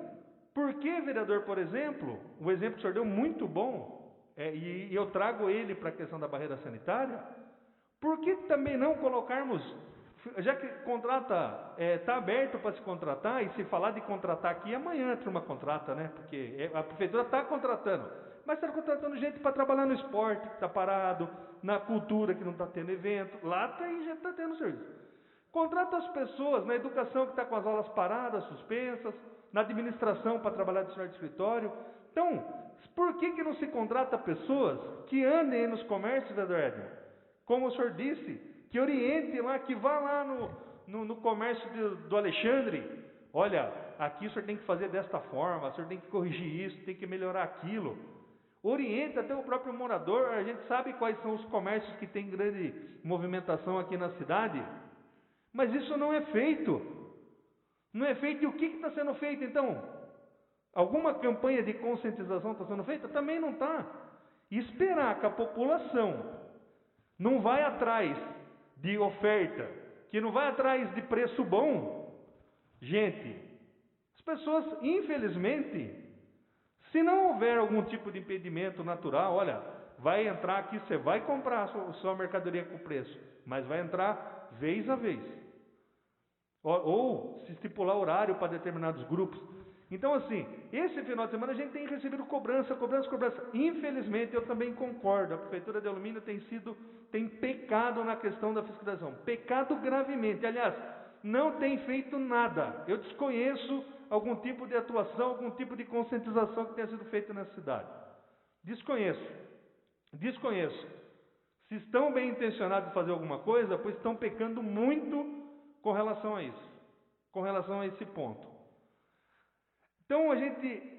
por que, vereador, por exemplo, o exemplo que o senhor deu muito bom, e eu trago ele para a questão da barreira sanitária, por que também não colocarmos, já que está aberto para se contratar, e se falar de contratar aqui, amanhã a turma contrata, né? Porque a prefeitura está contratando. Mas está contratando gente para trabalhar no esporte, que está parado, na cultura, que não está tendo evento. Lá já está tendo serviço. Contrata as pessoas na educação, que está com as aulas paradas, suspensas, na administração, para trabalhar de escritório. Então, por que não se contrata pessoas que andem nos comércios, vereador Edmo? Como o senhor disse, que oriente lá, que vá lá no comércio do Alexandre. Olha, aqui o senhor tem que fazer desta forma, o senhor tem que corrigir isso, tem que melhorar aquilo. Orienta até o próprio morador. A gente sabe quais são os comércios que têm grande movimentação aqui na cidade, mas isso não é feito. Não é feito. E o que está sendo feito então? Alguma campanha de conscientização está sendo feita? Também não está. Esperar que a população não vai atrás de oferta, que não vai atrás de preço bom. Gente, as pessoas, infelizmente, se não houver algum tipo de impedimento natural, olha, vai entrar aqui, você vai comprar a sua mercadoria com preço, mas vai entrar vez a vez. Ou se estipular horário para determinados grupos. Então, assim, esse final de semana a gente tem recebido cobrança. Infelizmente, eu também concordo. A Prefeitura de Alumínio tem pecado na questão da fiscalização. Pecado gravemente. Aliás, não tem feito nada. Eu desconheço algum tipo de atuação, algum tipo de conscientização que tenha sido feita nessa cidade. Desconheço. Se estão bem intencionados em fazer alguma coisa, pois estão pecando muito com relação a isso, com relação a esse ponto. Então a gente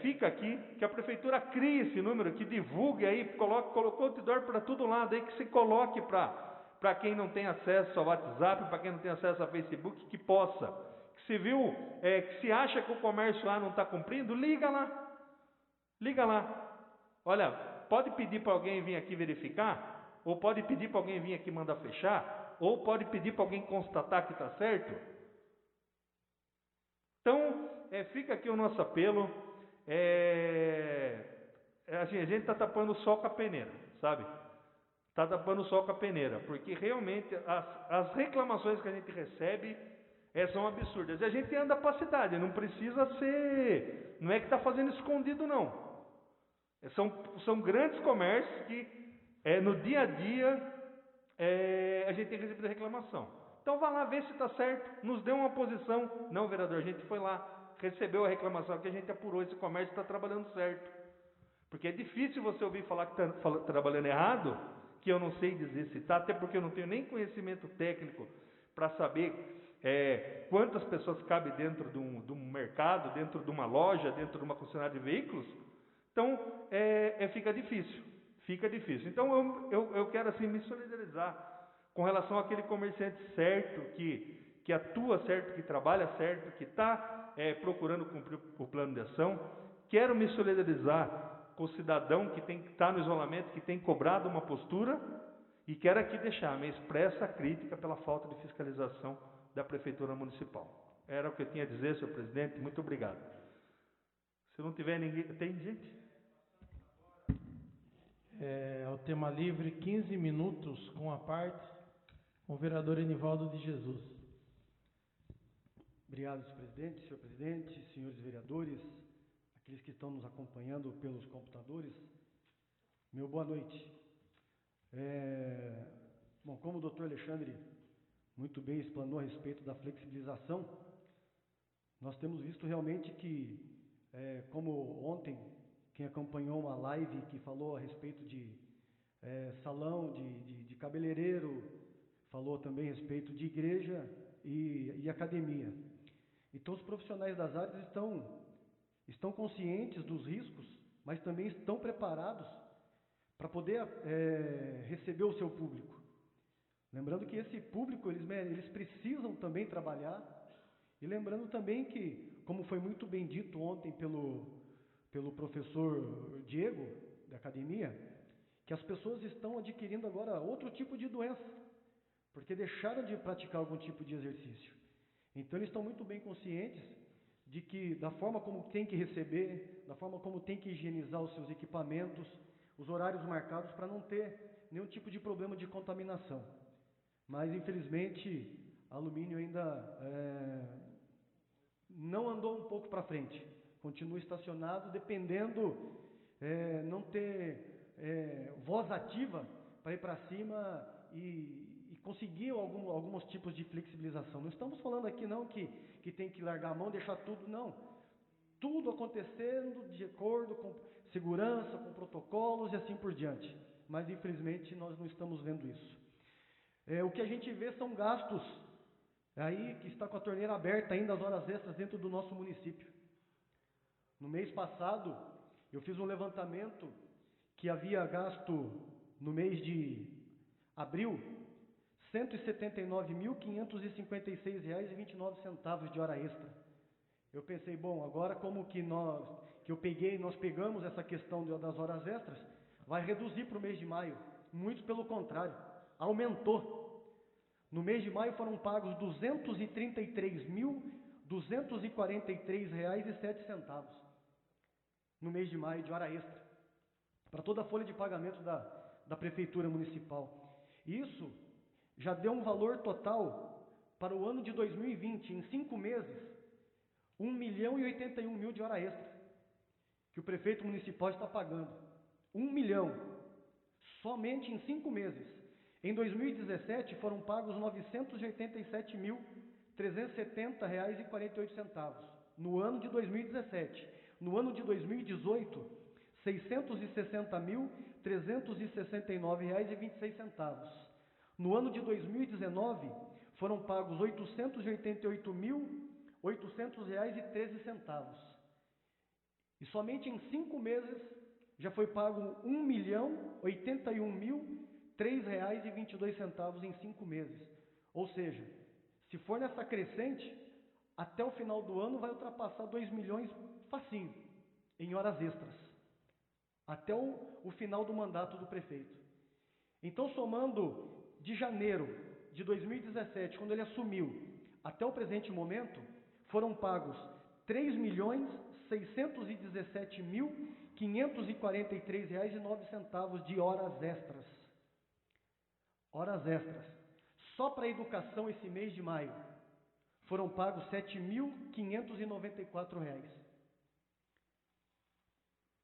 fica aqui, que a prefeitura crie esse número, que divulgue aí, colocou outdoor para todo lado aí, que se coloque para quem não tem acesso ao WhatsApp, para quem não tem acesso ao Facebook, que possa. Que se viu, que se acha que o comércio lá não está cumprindo, liga lá. Olha, pode pedir para alguém vir aqui verificar, ou pode pedir para alguém vir aqui mandar fechar, ou pode pedir para alguém constatar que está certo. Então, fica aqui o nosso apelo. Assim, a gente está tapando o sol com a peneira, sabe? Está tapando o sol com a peneira, porque realmente as reclamações que a gente recebe são absurdas. E a gente anda para a cidade, não precisa ser, não é que está fazendo escondido, não. São grandes comércios que no dia a dia a gente tem recebido reclamação. Então vá lá ver se está certo, nos dê uma posição. Não, vereador, a gente foi lá, recebeu a reclamação que a gente apurou, esse comércio está trabalhando certo. Porque é difícil você ouvir falar que está trabalhando errado, que eu não sei dizer se está, até porque eu não tenho nem conhecimento técnico para saber quantas pessoas cabem dentro de um mercado, dentro de uma loja, dentro de uma concessionária de veículos. Então, fica difícil. Então, eu quero assim me solidarizar com relação àquele comerciante certo, que atua certo, que trabalha certo, que está procurando cumprir o plano de ação. Quero me solidarizar com o cidadão que está no isolamento, que tem cobrado uma postura, e quero aqui deixar a minha expressa crítica pela falta de fiscalização da Prefeitura Municipal. Era o que eu tinha a dizer, senhor presidente. Muito obrigado. Se não tiver ninguém... Tem gente? Ao tema livre, 15 minutos com a parte, com o vereador Enivaldo de Jesus. Obrigado, senhor presidente, senhores vereadores, aqueles que estão nos acompanhando pelos computadores, meu boa noite. Bom, como o doutor Alexandre muito bem explanou a respeito da flexibilização, nós temos visto realmente que, como ontem, quem acompanhou uma live que falou a respeito de salão, de cabeleireiro, falou também a respeito de igreja e academia. Então, os profissionais das áreas estão conscientes dos riscos, mas também estão preparados para poder receber o seu público. Lembrando que esse público, eles precisam também trabalhar, e lembrando também que, como foi muito bem dito ontem pelo professor Diego, da academia, que as pessoas estão adquirindo agora outro tipo de doença, porque deixaram de praticar algum tipo de exercício. Então, eles estão muito bem conscientes de que, da forma como tem que receber, da forma como tem que higienizar os seus equipamentos, os horários marcados, para não ter nenhum tipo de problema de contaminação. Mas, infelizmente, a Alumínio ainda não andou um pouco para frente. Continua estacionado, dependendo não ter voz ativa para ir para cima e conseguir alguns tipos de flexibilização. Não estamos falando aqui não que tem que largar a mão, deixar tudo, não. Tudo acontecendo de acordo com segurança, com protocolos e assim por diante. Mas, infelizmente, nós não estamos vendo isso. O que a gente vê são gastos aí que está com a torneira aberta ainda, as horas extras dentro do nosso município. No mês passado, eu fiz um levantamento que havia gasto no mês de abril R$ 179.556,29 de hora extra. Eu pensei, bom, agora como que nós pegamos essa questão das horas extras, vai reduzir para o mês de maio. Muito pelo contrário, aumentou. No mês de maio foram pagos R$ 233.243,07 no mês de maio de hora extra, para toda a folha de pagamento da Prefeitura Municipal. Isso já deu um valor total para o ano de 2020, em 5 meses, 1.081.000 de hora extra, que o prefeito municipal está pagando. 1 milhão, somente em 5 meses. Em 2017 foram pagos R$ 987.370,48, no ano de 2017. No ano de 2018, R$ 660.369,26. No ano de 2019, foram pagos R$ 888.800,13. E somente em 5 meses já foi pago R$ 1.081.003,22 em 5 meses. Ou seja, se for nessa crescente, até o final do ano vai ultrapassar 2 milhões facinho, em horas extras, até o final do mandato do prefeito. Então, somando de janeiro de 2017, quando ele assumiu, até o presente momento, foram pagos R$ 3.617.543,09 de horas extras. Horas extras. Só para a educação esse mês de maio, foram pagos R$ 7.594.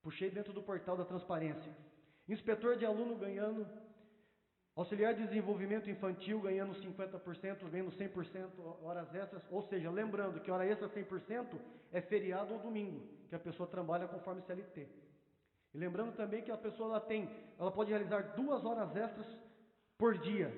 Puxei dentro do portal da transparência. Inspetor de aluno ganhando Auxiliar de desenvolvimento infantil ganhando 50%, ganhando 100% horas extras, ou seja, lembrando que hora extra 100% é feriado ou domingo, que a pessoa trabalha conforme CLT. E lembrando também que a pessoa ela pode realizar 2 horas extras por dia.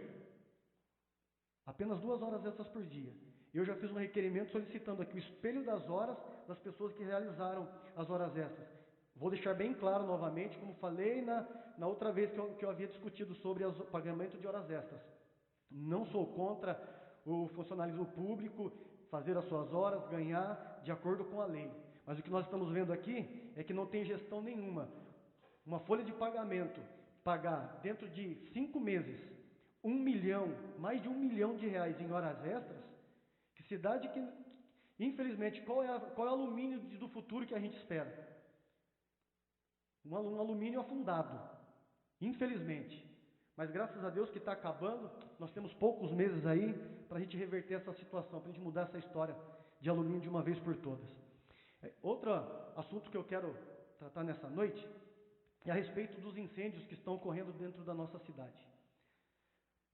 Apenas 2 horas extras por dia. Eu já fiz um requerimento solicitando aqui o espelho das horas das pessoas que realizaram as horas extras. Vou deixar bem claro novamente, como falei na outra vez que eu havia discutido sobre o pagamento de horas extras. Não sou contra o funcionalismo público, fazer as suas horas, ganhar de acordo com a lei. Mas o que nós estamos vendo aqui é que não tem gestão nenhuma. Uma folha de pagamento, pagar dentro de 5 meses, 1 milhão, mais de 1 milhão de reais em horas extras, que cidade que, infelizmente, qual é o alumínio do futuro que a gente espera? Um alumínio afundado, infelizmente. Mas graças a Deus que está acabando, nós temos poucos meses aí para a gente reverter essa situação, para a gente mudar essa história de alumínio de uma vez por todas. Outro assunto que eu quero tratar nessa noite é a respeito dos incêndios que estão ocorrendo dentro da nossa cidade.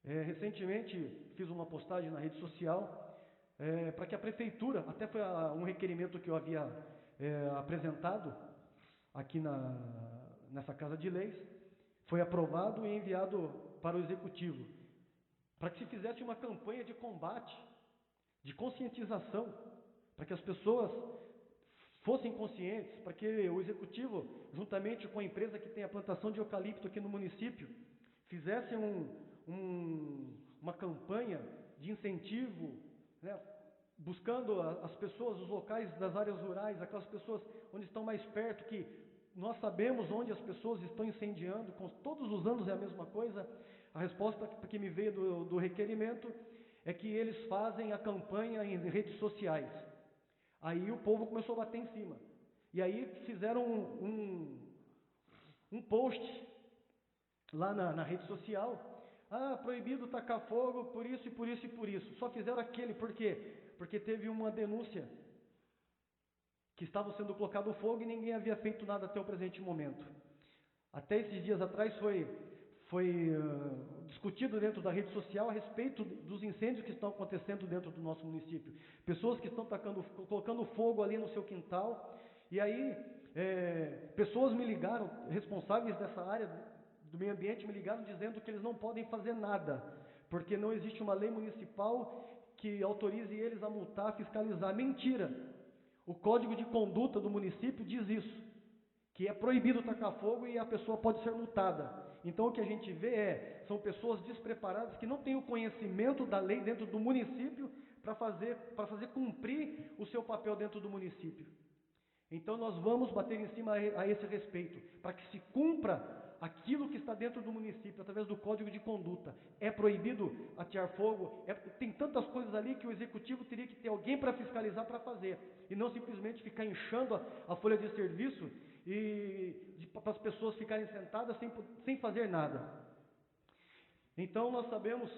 Recentemente fiz uma postagem na rede social para que a prefeitura, até foi um requerimento que eu havia apresentado aqui nessa Casa de Leis, foi aprovado e enviado para o Executivo, para que se fizesse uma campanha de combate, de conscientização, para que as pessoas fossem conscientes, para que o Executivo, juntamente com a empresa que tem a plantação de eucalipto aqui no município, fizesse uma campanha de incentivo, né, buscando as pessoas, os locais das áreas rurais, aquelas pessoas onde estão mais perto, que nós sabemos onde as pessoas estão incendiando, todos os anos é a mesma coisa. A resposta que me veio do requerimento é que eles fazem a campanha em redes sociais. Aí o povo começou a bater em cima. E aí fizeram um post lá na rede social. Proibido tacar fogo por isso e por isso e por isso. Só fizeram aquele, por quê? Porque teve uma denúncia que estava sendo colocado fogo e ninguém havia feito nada até o presente momento. Até esses dias atrás foi discutido dentro da rede social a respeito dos incêndios que estão acontecendo dentro do nosso município. Pessoas que estão colocando fogo ali no seu quintal. E aí, pessoas me ligaram, responsáveis dessa área do meio ambiente, me ligaram dizendo que eles não podem fazer nada, porque não existe uma lei municipal que autorize eles a multar, a fiscalizar. Mentira! O Código de Conduta do município diz isso, que é proibido tacar fogo e a pessoa pode ser multada. Então o que a gente vê são pessoas despreparadas que não têm o conhecimento da lei dentro do município para fazer cumprir o seu papel dentro do município. Então nós vamos bater em cima a esse respeito, para que se cumpra aquilo que está dentro do município, através do Código de Conduta. É proibido atear fogo, tem tantas coisas ali que o Executivo teria que ter alguém para fiscalizar, para fazer, e não simplesmente ficar inchando a folha de serviço para as pessoas ficarem sentadas sem fazer nada. Então nós sabemos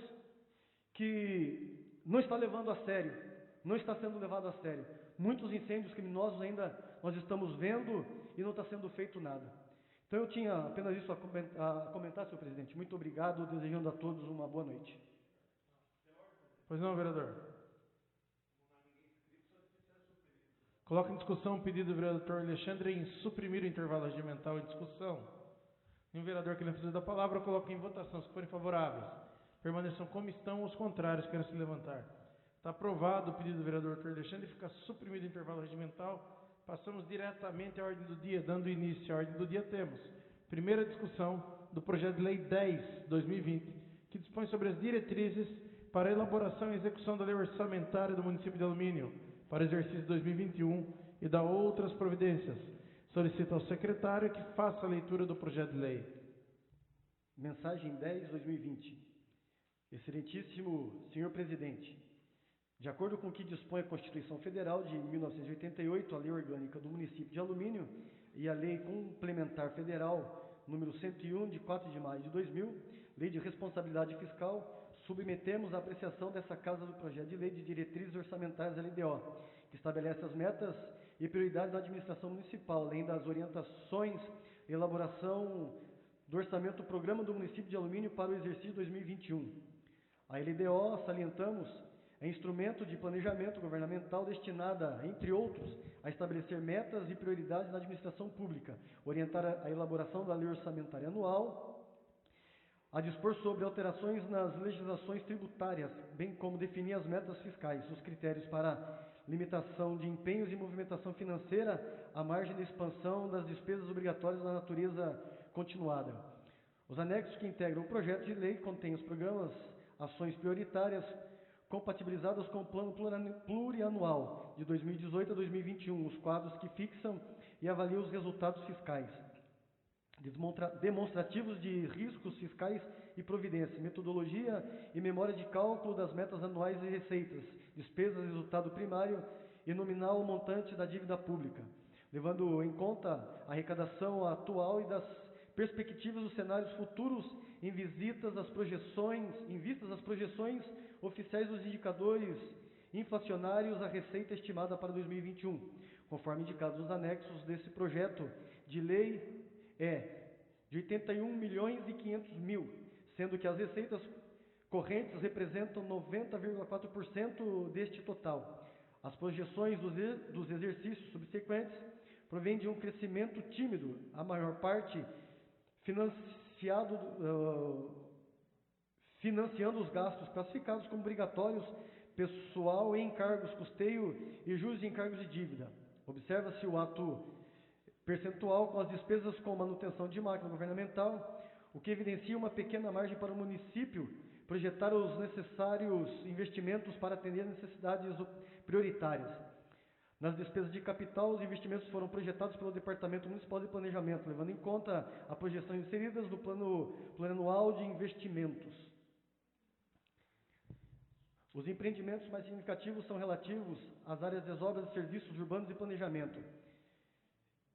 que não está levando a sério, não está sendo levado a sério. Muitos incêndios criminosos ainda nós estamos vendo e não está sendo feito nada. Então eu tinha apenas isso a comentar, senhor presidente. Muito obrigado, desejando a todos uma boa noite. Pois não, vereador. Coloca em discussão o pedido do vereador Alexandre em suprimir o intervalo regimental em discussão. Nenhum vereador querendo fazer da palavra, coloca em votação. Se forem favoráveis, permaneçam como estão. Os contrários, querem se levantar. Está aprovado o pedido do vereador Alexandre e fica suprimido o intervalo regimental. Passamos diretamente à ordem do dia. Dando início à ordem do dia, temos primeira discussão do projeto de lei 10/2020, que dispõe sobre as diretrizes para a elaboração e execução da lei orçamentária do município de Alumínio para o exercício 2021 e da outras providências. Solicito ao secretário que faça a leitura do projeto de lei. Mensagem 10/2020. Excelentíssimo senhor presidente, de acordo com o que dispõe a Constituição Federal de 1988, a Lei Orgânica do Município de Alumínio e a Lei Complementar Federal número 101, de 4 de maio de 2000, Lei de Responsabilidade Fiscal, submetemos à apreciação dessa Casa do projeto de lei de diretrizes orçamentárias LDO, que estabelece as metas e prioridades da administração municipal, além das orientações, elaboração do orçamento do Programa do Município de Alumínio para o exercício 2021. A LDO, salientamos, é instrumento de planejamento governamental destinada, entre outros, a estabelecer metas e prioridades na administração pública, orientar a elaboração da lei orçamentária anual, a dispor sobre alterações nas legislações tributárias, bem como definir as metas fiscais, os critérios para limitação de empenhos e movimentação financeira, à margem da expansão das despesas obrigatórias da natureza continuada. Os anexos que integram o projeto de lei contêm os programas, ações prioritárias, compatibilizadas com o plano plurianual de 2018 a 2021, os quadros que fixam e avaliam os resultados fiscais, demonstrativos de riscos fiscais e providências, metodologia e memória de cálculo das metas anuais e receitas, despesas, resultado primário e nominal montante da dívida pública, levando em conta a arrecadação atual e das perspectivas dos cenários futuros em vistas às projeções oficiais dos indicadores inflacionários à receita estimada para 2021, conforme indicados nos anexos desse projeto de lei, de 81.500.000, sendo que as receitas correntes representam 90,4% deste total. As projeções dos exercícios subsequentes provêm de um crescimento tímido, a maior parte financiando os gastos classificados como obrigatórios, pessoal e encargos, custeio e juros de encargos de dívida. Observa-se o ato percentual com as despesas com manutenção de máquina governamental, o que evidencia uma pequena margem para o município projetar os necessários investimentos para atender as necessidades prioritárias. Nas despesas de capital, os investimentos foram projetados pelo Departamento Municipal de Planejamento, levando em conta as projeções inseridas no Plano Plurianual de Investimentos. Os empreendimentos mais significativos são relativos às áreas das obras e serviços urbanos e planejamento.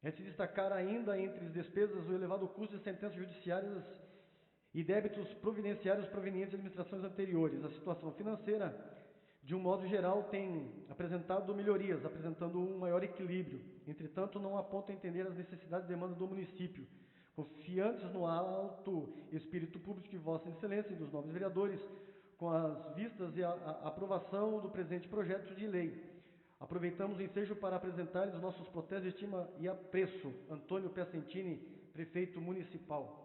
É de se destacar ainda entre as despesas o elevado custo de sentenças judiciárias e débitos providenciários provenientes de administrações anteriores. A situação financeira, de um modo geral, tem apresentado melhorias, apresentando um maior equilíbrio. Entretanto, não aponta a entender as necessidades e demandas do município. Confiantes no alto espírito público de Vossa Excelência e dos nobres vereadores, com as vistas e a aprovação do presente projeto de lei, aproveitamos o ensejo para apresentar-lhes nossos protestos de estima e apreço. Antônio Piacentini, prefeito municipal.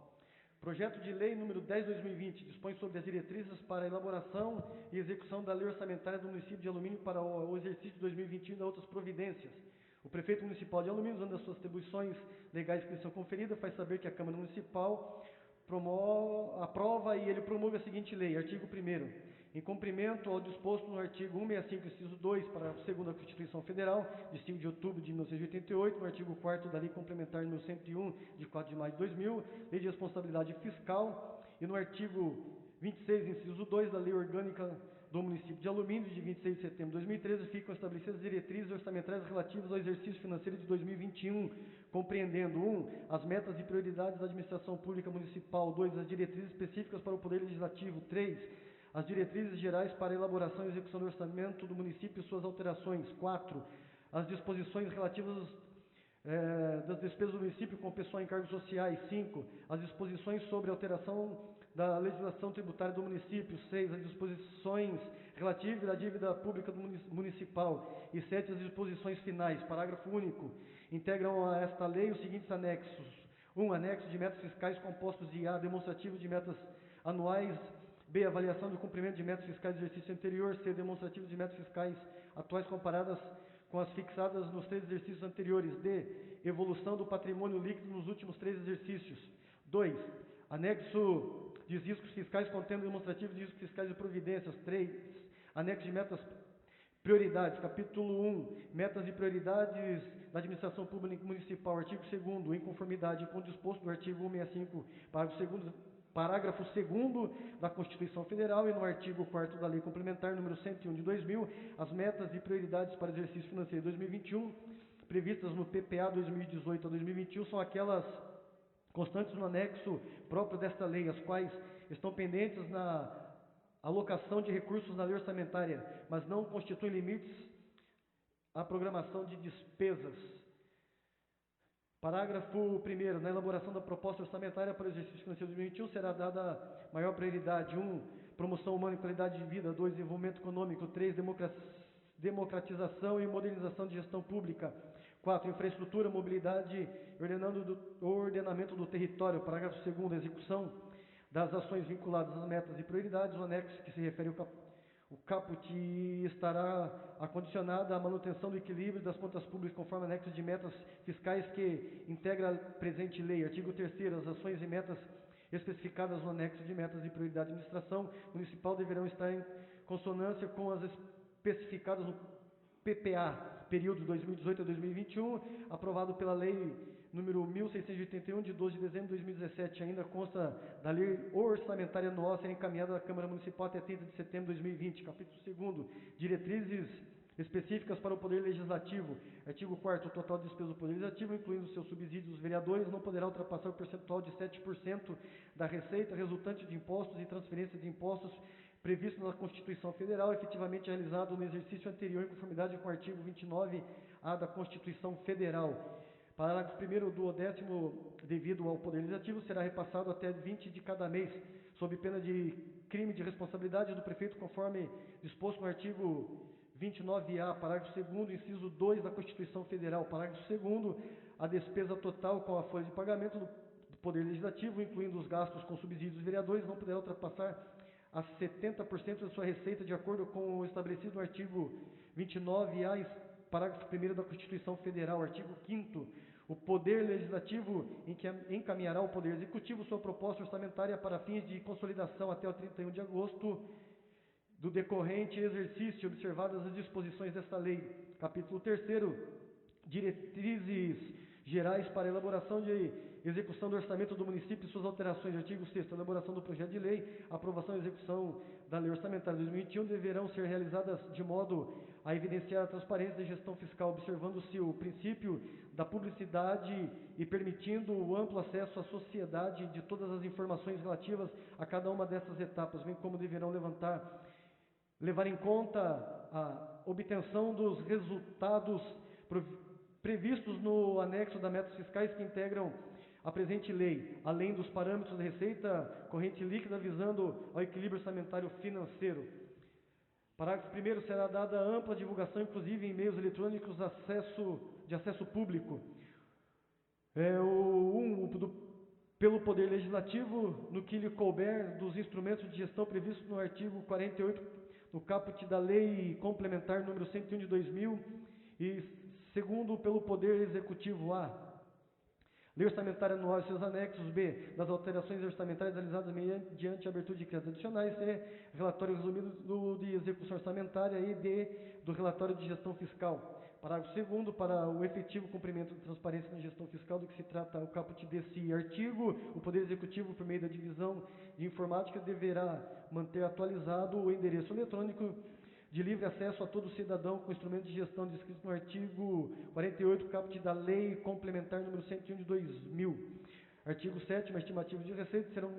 Projeto de lei número 10/2020 dispõe sobre as diretrizes para a elaboração e execução da lei orçamentária do município de Alumínio para o exercício de 2021 e da outras providências. O prefeito municipal de Alumínio, usando as suas atribuições legais que lhe são conferidas, faz saber que a Câmara Municipal aprova e ele promulga a seguinte lei. Artigo 1º. Em cumprimento ao disposto no artigo 165, inciso 2, parágrafo 2º da Constituição Federal, de 5 de outubro de 1988, no artigo 4º da Lei Complementar número 101, de 4 de maio de 2000, Lei de Responsabilidade Fiscal, e no artigo 26, inciso 2 da Lei Orgânica do Município de Alumínio, de 26 de setembro de 2013, ficam estabelecidas as diretrizes orçamentárias relativas ao exercício financeiro de 2021, compreendendo 1. As metas e prioridades da administração pública municipal, 2. As diretrizes específicas para o Poder Legislativo, 3. As diretrizes gerais para a elaboração e execução do orçamento do município e suas alterações, 4. As disposições relativas das despesas do município com pessoal em cargos sociais, 5. As disposições sobre alteração da legislação tributária do município, 6. As disposições relativas à dívida pública do municipal e 7. As disposições finais. Parágrafo único. Integram a esta lei os seguintes anexos. 1. Anexo de metas fiscais compostos de A. Demonstrativo de metas anuais. B. Avaliação do cumprimento de metas fiscais do exercício anterior. C. Demonstrativo de metas fiscais atuais comparadas com as fixadas nos 3 exercícios anteriores. D. Evolução do patrimônio líquido nos últimos 3 exercícios. 2. Anexo de riscos fiscais contendo demonstrativo de riscos fiscais e providências. 3. Anexo de metas prioridades. Capítulo 1. Metas e prioridades da administração pública municipal. Artigo 2º. Em conformidade com o disposto do artigo 165, parágrafo 2º da Constituição Federal e no artigo 4º da Lei Complementar número 101 de 2000, as metas e prioridades para o exercício financeiro de 2021, previstas no PPA 2018 a 2021, são aquelas constantes no anexo próprio desta lei, as quais estão pendentes na alocação de recursos na lei orçamentária, mas não constituem limites à programação de despesas. Parágrafo 1º. Na elaboração da proposta orçamentária para o exercício financeiro de 2021 será dada maior prioridade: 1. Promoção humana e qualidade de vida. 2. Desenvolvimento econômico. 3. Democratização e modernização de gestão pública. 4. Infraestrutura, mobilidade e ordenamento do território. Parágrafo 2º. Execução das ações vinculadas às metas e prioridades. O anexo que se refere o caput estará acondicionado à manutenção do equilíbrio das contas públicas conforme anexo de metas fiscais que integra a presente lei. Artigo 3º. As ações e metas especificadas no anexo de metas e prioridade de administração municipal deverão estar em consonância com as especificadas no PPA, período 2018 a 2021, aprovado pela Lei número 1681, de 12 de dezembro de 2017. Ainda consta da Lei Orçamentária Anual a ser encaminhada à Câmara Municipal até 30 de setembro de 2020. Capítulo 2º. Diretrizes específicas para o Poder Legislativo. Artigo 4º. O total de despesas do Poder Legislativo, incluindo seus subsídios dos vereadores, não poderá ultrapassar o percentual de 7% da receita resultante de impostos e transferência de impostos previsto na Constituição Federal, efetivamente realizado no exercício anterior, em conformidade com o artigo 29A da Constituição Federal. Parágrafo 1º. Do 10º devido ao Poder Legislativo será repassado até 20 de cada mês, sob pena de crime de responsabilidade do prefeito, conforme disposto no artigo 29A, parágrafo 2º, inciso 2 da Constituição Federal. Parágrafo 2º. A despesa total com a folha de pagamento do Poder Legislativo, incluindo os gastos com subsídios dos vereadores, não poderá ultrapassar a 70% da sua receita, de acordo com o estabelecido no artigo 29A, parágrafo 1º da Constituição Federal. Artigo 5º. O Poder Legislativo encaminhará ao Poder Executivo sua proposta orçamentária para fins de consolidação até o 31 de agosto do decorrente exercício, observadas as disposições desta lei. Capítulo 3º. Diretrizes gerais para a elaboração de execução do orçamento do município e suas alterações. Artigo 6º. A elaboração do projeto de lei, aprovação e execução da Lei Orçamentária de 2021 deverão ser realizadas de modo a evidenciar a transparência da gestão fiscal, observando-se o princípio da publicidade e permitindo o amplo acesso à sociedade de todas as informações relativas a cada uma dessas etapas, bem como deverão levar em conta a obtenção dos resultados previstos no anexo das metas fiscais que integram a presente lei, além dos parâmetros de receita corrente líquida, visando ao equilíbrio orçamentário financeiro. Parágrafo 1º. Será dada ampla divulgação, inclusive em meios eletrônicos de acesso público. Pelo Poder Legislativo, no que lhe couber dos instrumentos de gestão previstos no artigo 48, no caput da Lei Complementar número 101 de 2000, e segundo, pelo Poder Executivo: A. Lei Orçamentária Anual e seus anexos. B. Das alterações orçamentárias realizadas mediante abertura de créditos adicionais. C. Relatório resumido de execução orçamentária. E D. Do relatório de gestão fiscal. Parágrafo 2º. Para o efetivo cumprimento da transparência na gestão fiscal do que se trata o caput desse artigo, o Poder Executivo, por meio da divisão de informática, deverá manter atualizado o endereço eletrônico de livre acesso a todo cidadão com instrumentos de gestão descritos no artigo 48, caput da Lei Complementar número 101 de 2000. Artigo 7º. As estimativas de receitas serão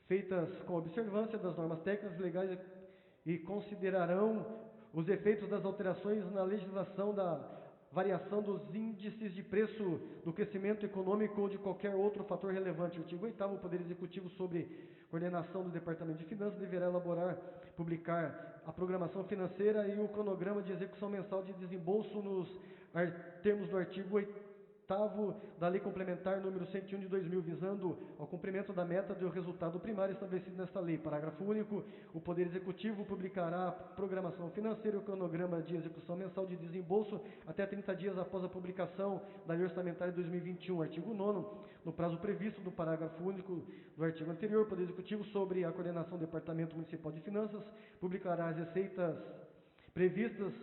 feitas com observância das normas técnicas legais e considerarão os efeitos das alterações na legislação da variação dos índices de preço, do crescimento econômico ou de qualquer outro fator relevante. Artigo 8º. O Poder Executivo, sob coordenação do Departamento de Finanças, deverá publicar a programação financeira e o cronograma de execução mensal de desembolso nos termos do artigo 8º da Lei Complementar número 101 de 2000, visando ao cumprimento da meta do resultado primário estabelecido nesta lei. Parágrafo único. O Poder Executivo publicará a programação financeira e o cronograma de execução mensal de desembolso até 30 dias após a publicação da Lei Orçamentária de 2021. Artigo 9º. No prazo previsto no parágrafo único do artigo anterior, o Poder Executivo, sobre a coordenação do Departamento Municipal de Finanças, publicará as receitas previstas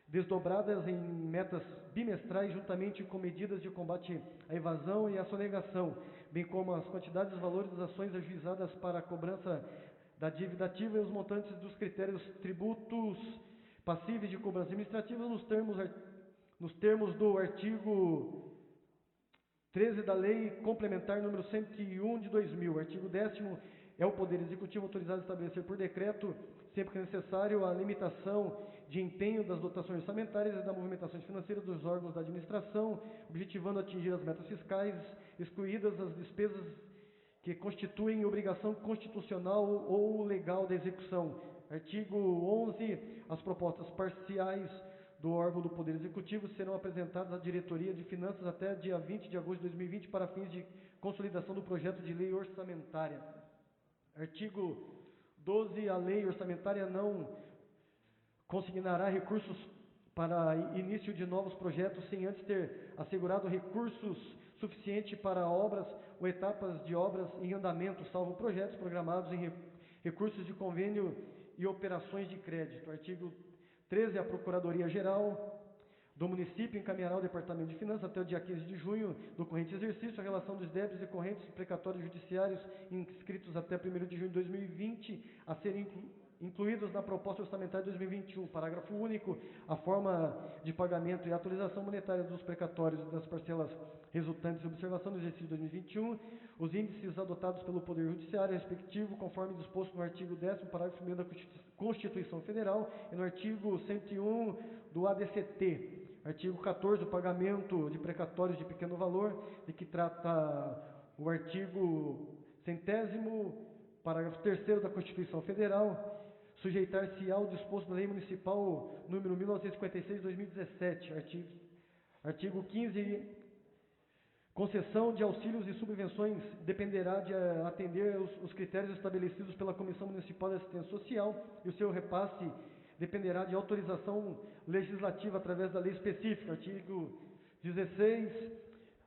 desdobradas em metas bimestrais, juntamente com medidas de combate à evasão e à sonegação, bem como as quantidades e valores das ações ajuizadas para a cobrança da dívida ativa e os montantes dos critérios tributos passíveis de cobrança administrativa nos termos do artigo 13 da Lei Complementar número 101 de 2000. Artigo 10º. é o Poder Executivo autorizado a estabelecer por decreto, sempre que necessário, a limitação de empenho das dotações orçamentárias e da movimentação financeira dos órgãos da administração, objetivando atingir as metas fiscais, excluídas as despesas que constituem obrigação constitucional ou legal da execução. Artigo 11. As propostas parciais do órgão do Poder Executivo serão apresentadas à Diretoria de Finanças até dia 20 de agosto de 2020 para fins de consolidação do projeto de lei orçamentária. Artigo 12. A lei orçamentária não consignará recursos para início de novos projetos sem antes ter assegurado recursos suficientes para obras ou etapas de obras em andamento, salvo projetos programados em recursos de convênio e operações de crédito. Artigo 13. A Procuradoria-Geral do município encaminhará ao Departamento de Finanças até o dia 15 de junho do corrente exercício a relação dos débitos e correntes precatórios judiciários inscritos até 1º de junho de 2020 a serem incluídos na proposta orçamentária de 2021. Parágrafo único. A forma de pagamento e a atualização monetária dos precatórios e das parcelas resultantes de observação do exercício de 2021, os índices adotados pelo Poder Judiciário respectivo, conforme disposto no artigo 10º, parágrafo 1º da Constituição Federal e no artigo 101 do ADCT. Artigo 14. O pagamento de precatórios de pequeno valor, de que trata o artigo 100º, parágrafo 3º da Constituição Federal, sujeitar-se ao disposto da Lei Municipal número 1956/2017. Artigo 15. Concessão de auxílios e subvenções dependerá de atender os critérios estabelecidos pela Comissão Municipal de Assistência Social e o seu repasse dependerá de autorização legislativa através da lei específica. Artigo 16.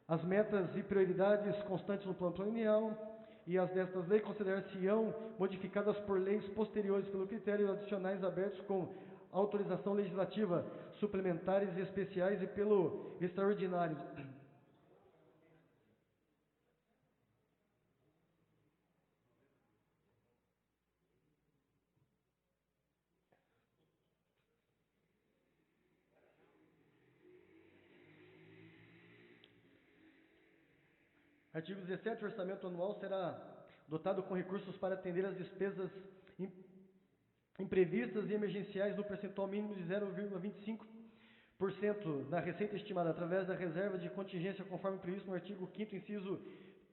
As metas e prioridades constantes no plano plurianual e as destas leis considerar-se-ão modificadas por leis posteriores pelo critério adicionais abertos com autorização legislativa, suplementares e especiais e pelo extraordinário. Artigo 17. O orçamento anual será dotado com recursos para atender as despesas imprevistas e emergenciais no percentual mínimo de 0,25% da receita estimada através da reserva de contingência conforme previsto no artigo 5º, inciso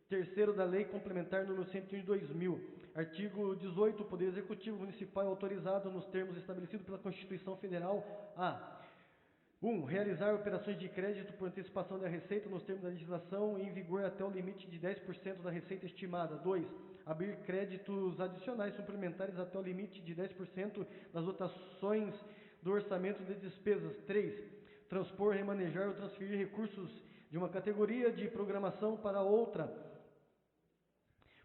3º da Lei Complementar número 101 de 2000. Artigo 18. O Poder Executivo Municipal é autorizado nos termos estabelecidos pela Constituição Federal a 1. Realizar operações de crédito por antecipação da receita nos termos da legislação em vigor até o limite de 10% da receita estimada. 2. Abrir créditos adicionais suplementares até o limite de 10% das dotações do orçamento de despesas. 3. Transpor, remanejar ou transferir recursos de uma categoria de programação para outra.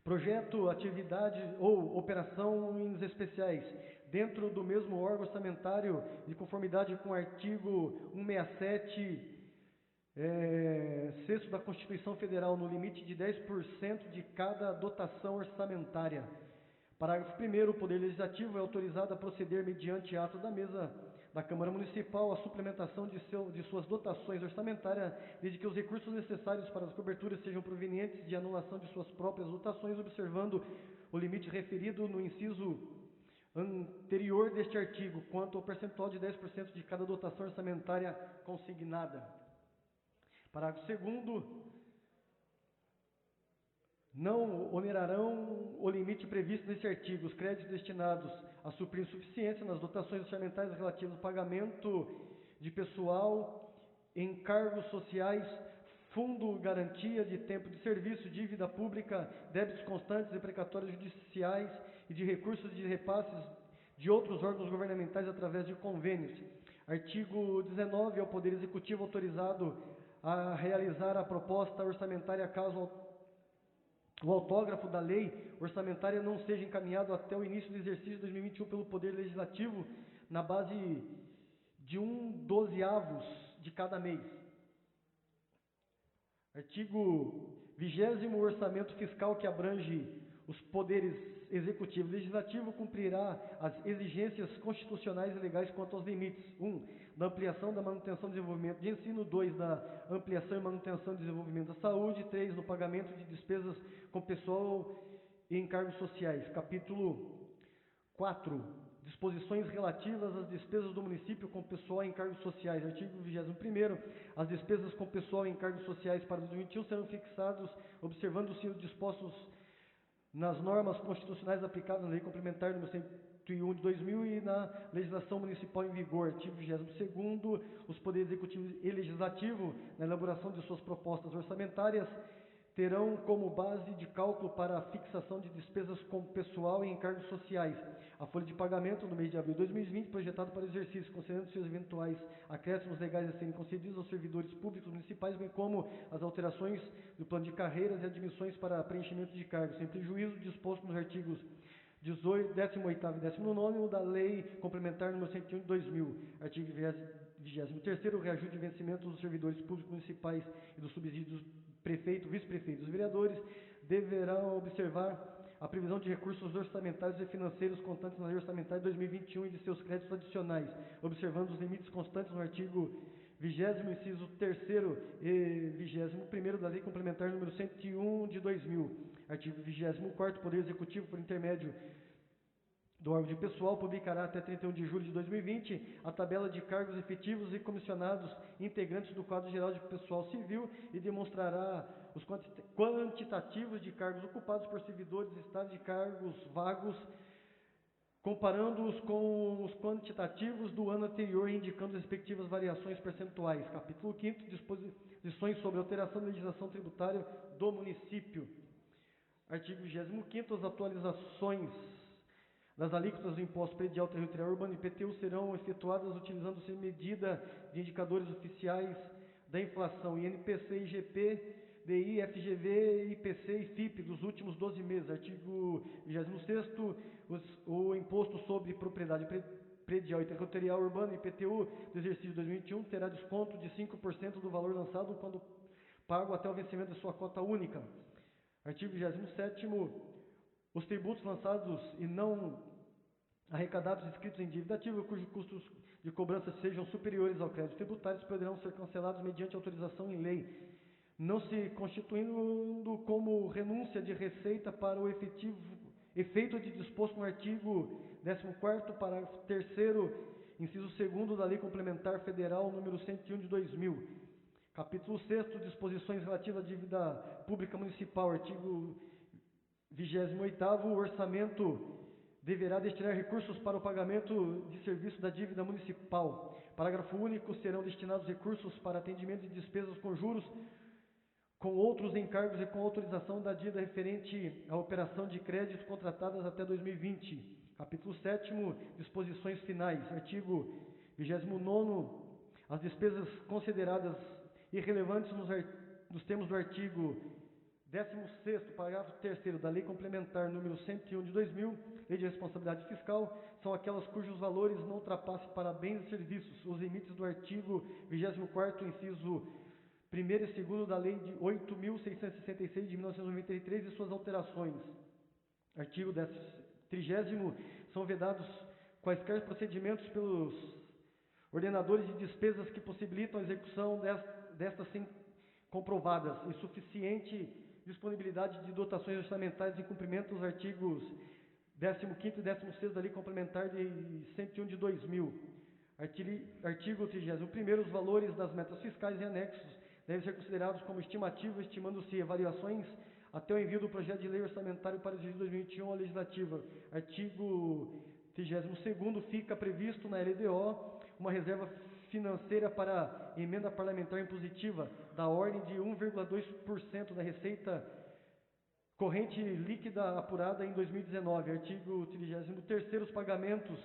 Projeto, atividade ou operações especiais dentro do mesmo órgão orçamentário de conformidade com o artigo 167, sexto da Constituição Federal, no limite de 10% de cada dotação orçamentária. Parágrafo 1º. O Poder Legislativo é autorizado a proceder mediante ato da mesa da Câmara Municipal a suplementação de suas dotações orçamentárias, desde que os recursos necessários para as coberturas sejam provenientes de anulação de suas próprias dotações, observando o limite referido no inciso anterior deste artigo, quanto ao percentual de 10% de cada dotação orçamentária consignada. Parágrafo 2º. Não onerarão o limite previsto neste artigo os créditos destinados a suprir insuficiência nas dotações orçamentárias relativas ao pagamento de pessoal, encargos sociais, fundo garantia de tempo de serviço, dívida pública, débitos constantes e precatórios judiciais e de recursos de repasses de outros órgãos governamentais através de convênios. Artigo 19. É o Poder Executivo autorizado a realizar a proposta orçamentária caso o autógrafo da lei orçamentária não seja encaminhado até o início do exercício de 2021 pelo Poder Legislativo na base de 1/12 de cada mês. Artigo 20º. O orçamento fiscal que abrange os poderes executivo e legislativo cumprirá as exigências constitucionais e legais quanto aos limites. 1. Da ampliação da manutenção e desenvolvimento de ensino. 2. Da ampliação e manutenção e desenvolvimento da saúde. 3. No pagamento de despesas com pessoal e encargos sociais. Capítulo 4, disposições relativas às despesas do município com pessoal em encargos sociais. Artigo 21º, as despesas com pessoal em encargos sociais para 2021 serão fixados observando-se os dispostos nas normas constitucionais aplicadas na Lei Complementar nº 101 de 2000 e na legislação municipal em vigor. Artigo 22º, os poderes executivo e legislativo, na elaboração de suas propostas orçamentárias, terão como base de cálculo para a fixação de despesas com pessoal e encargos sociais a folha de pagamento no mês de abril de 2020, projetado para o exercício, considerando seus eventuais acréscimos legais a serem concedidos aos servidores públicos municipais, bem como as alterações do plano de carreiras e admissões para preenchimento de cargos, sem prejuízo disposto nos artigos 18º e 19º da Lei Complementar nº 101 de 2000. Artigo 23º, o reajuste de vencimento dos servidores públicos municipais e dos subsídios prefeito, vice-prefeito e dos vereadores deverão observar a previsão de recursos orçamentários e financeiros constantes na Lei Orçamentária de 2021 e de seus créditos adicionais, observando os limites constantes no artigo 20º, inciso 3º e 21º da Lei Complementar número 101 de 2000. Artigo 24º, o Poder Executivo, por intermédio do órgão de pessoal, publicará até 31 de julho de 2020 a tabela de cargos efetivos e comissionados integrantes do quadro geral de pessoal civil e demonstrará os quantitativos de cargos ocupados por servidores estáveis de cargos vagos, comparando-os com os quantitativos do ano anterior e indicando as respectivas variações percentuais. Capítulo 5º, disposições sobre alteração da legislação tributária do município. Artigo 25º, as atualizações das alíquotas do Imposto Predial Territorial Urbano, IPTU, serão efetuadas utilizando-se medida de indicadores oficiais da inflação, INPC, IGP, DI, FGV, IPC e FIP dos últimos 12 meses. Artigo 26º, o Imposto sobre Propriedade Predial e Territorial Urbano, IPTU, do exercício 2021, terá desconto de 5% do valor lançado quando pago até o vencimento de sua cota única. Artigo 27º, os tributos lançados e não arrecadados inscritos em dívida ativa, cujos custos de cobrança sejam superiores ao crédito tributário, poderão ser cancelados mediante autorização em lei, não se constituindo como renúncia de receita para o efeito de disposto no artigo 14º, parágrafo 3º, inciso 2º da Lei Complementar Federal número 101 de 2000. Capítulo 6º, disposições relativas à dívida pública municipal. Artigo 28º, o orçamento deverá destinar recursos para o pagamento de serviço da dívida municipal. Parágrafo único, serão destinados recursos para atendimento de despesas com juros, com outros encargos e com autorização da dívida referente à operação de crédito contratadas até 2020. Capítulo 7º, disposições finais. Artigo 29º, as despesas consideradas irrelevantes nos termos do artigo 16º, parágrafo 3º da Lei Complementar número 101 de 2000, Lei de Responsabilidade Fiscal, são aquelas cujos valores não ultrapassem para bens e serviços os limites do artigo 24º, inciso 1º e 2º da Lei de 8.666 de 1993 e suas alterações. Artigo 30º, são vedados quaisquer procedimentos pelos ordenadores de despesas que possibilitam a execução destas sem comprovadas e suficiente disponibilidade de dotações orçamentárias em cumprimento dos artigos 15º e 16º da Lei Complementar de 101 de 2000. Artigo 31º, os valores das metas fiscais e anexos devem ser considerados como estimativas, estimando-se variações até o envio do projeto de lei orçamentário para o exercício 2021 à legislativa. Artigo 32º, fica previsto na LDO uma reserva financeira para emenda parlamentar impositiva da ordem de 1,2% da receita corrente líquida apurada em 2019. Artigo 33º, os pagamentos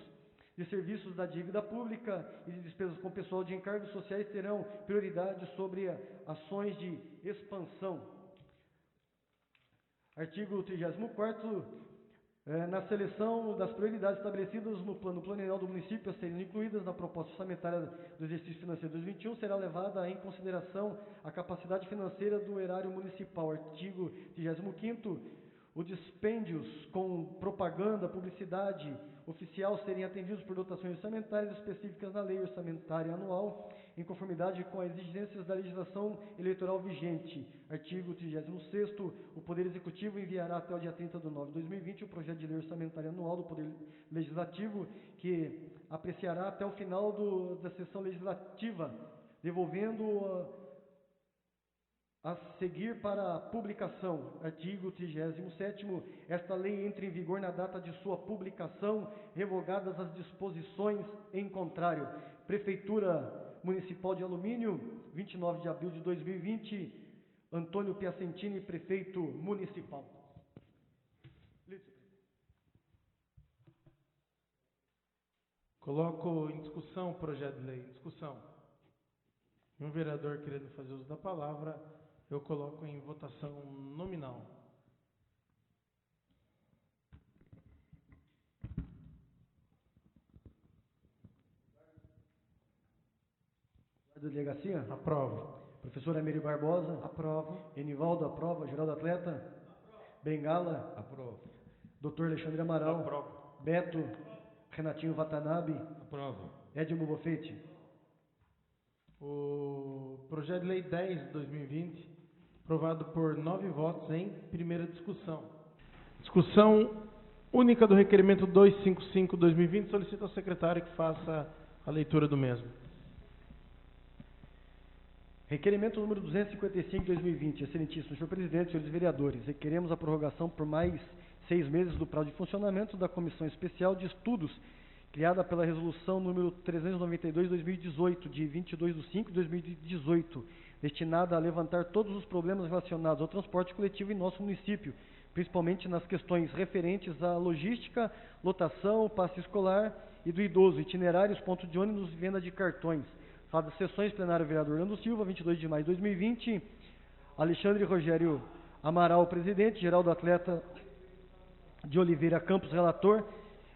de serviços da dívida pública e de despesas com pessoal de encargos sociais terão prioridade sobre ações de expansão. Artigo 34º, na seleção das prioridades estabelecidas no plano plurianual do município a serem incluídas na proposta orçamentária do exercício financeiro 2021, será levada em consideração a capacidade financeira do erário municipal. Artigo 35º, os dispêndios com propaganda, publicidade oficial serem atendidos por dotações orçamentárias específicas na lei orçamentária anual, em conformidade com as exigências da legislação eleitoral vigente. Artigo 36º, o Poder Executivo enviará até o dia 30 de nove de 2020 o projeto de lei orçamentária anual do Poder Legislativo, que apreciará até o final da sessão legislativa, devolvendo a seguir para a publicação. Artigo 37º, esta lei entra em vigor na data de sua publicação, revogadas as disposições em contrário. Prefeitura Municipal de Alumínio, 29 de abril de 2020, Antônio Piacentini, prefeito municipal. Coloco em discussão o projeto de lei. Em discussão. Um vereador querendo fazer uso da palavra, eu coloco em votação nominal. Da delegacia? Aprovo. Professora Meire Barbosa? Aprovo. Enivaldo, aprova. Geraldo Atleta? Aprovo. Bengala? Aprovo. Doutor Alexandre Amaral? Aprovo. Beto? Renatinho Watanabe? Aprovo. Edmo Bofete? O projeto de lei 10 de 2020, aprovado por 9 votos em primeira discussão. Discussão única do requerimento 255/2020, solicito ao secretário que faça a leitura do mesmo. Requerimento número 255/2020, excelentíssimo senhor presidente, senhores vereadores, requeremos a prorrogação por mais 6 meses do prazo de funcionamento da Comissão Especial de Estudos, criada pela Resolução número 392/2018, de 22/5/2018, destinada a levantar todos os problemas relacionados ao transporte coletivo em nosso município, principalmente nas questões referentes à logística, lotação, passe escolar e do idoso, itinerários, ponto de ônibus e venda de cartões. Sala de sessões, plenário vereador Orlando Silva, 22 de maio de 2020, Alexandre Rogério Amaral, presidente, Geraldo Atleta de Oliveira Campos, relator,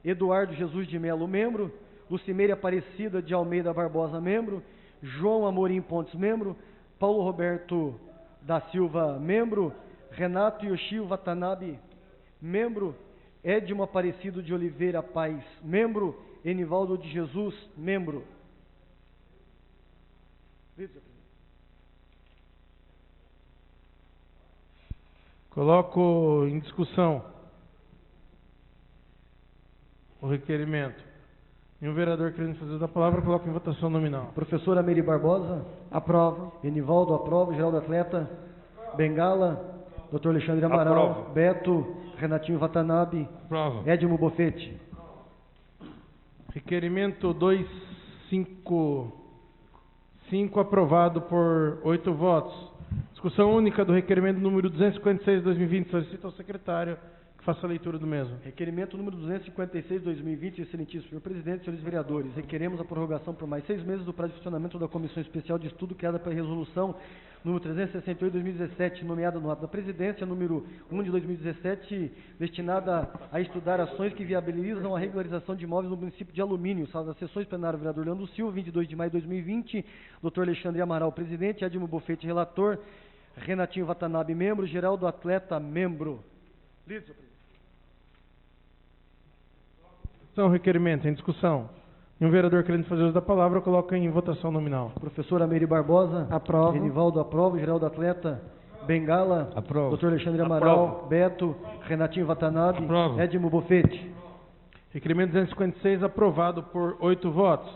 Eduardo Jesus de Melo, membro, Lucimeire Aparecida de Almeida Barbosa, membro, João Amorim Pontes, membro, Paulo Roberto da Silva, membro, Renato Yoshio Watanabe, membro, Edmo Aparecido de Oliveira Paz, membro, Enivaldo de Jesus, membro. Coloco em discussão o requerimento. Nenhum vereador querendo fazer uso da palavra, coloco em votação nominal. Professora Meire Barbosa? Aprovo. Enivaldo, aprova. Geraldo Atleta? Bengala? Doutor Alexandre Amaral? Aprovo. Beto? Renatinho Watanabe? Aprovo. Edmo Bofete? Requerimento 255, aprovado por 8 votos. Discussão única do requerimento número 256/2020, solicito ao secretário que faça a leitura do mesmo. Requerimento número 256/2020, excelentíssimo senhor presidente, senhores vereadores, requeremos a prorrogação por mais 6 meses do prazo de funcionamento da Comissão Especial de Estudo criada pela Resolução número 368/2017, nomeada no ato da Presidência, número 1 de 2017, destinada a estudar ações que viabilizam a regularização de imóveis no município de Alumínio. Sala das sessões, plenário vereador Orlando Silva, 22 de maio de 2020, doutor Alexandre Amaral, presidente, Edmo Bofete, relator, Renatinho Watanabe, membro, Geraldo Atleta, membro. Então, requerimento em discussão. Nenhum vereador querendo fazer uso da palavra, coloca em votação nominal. Professora Meire Barbosa? Aprovo. Enivaldo, aprova. Geraldo Atleta? Bengala? Aprovo. Doutor Alexandre Amaral? Aprovo. Beto? Renatinho Watanabe? Aprovo. Edmo Bofete? Requerimento 256, aprovado por 8 votos.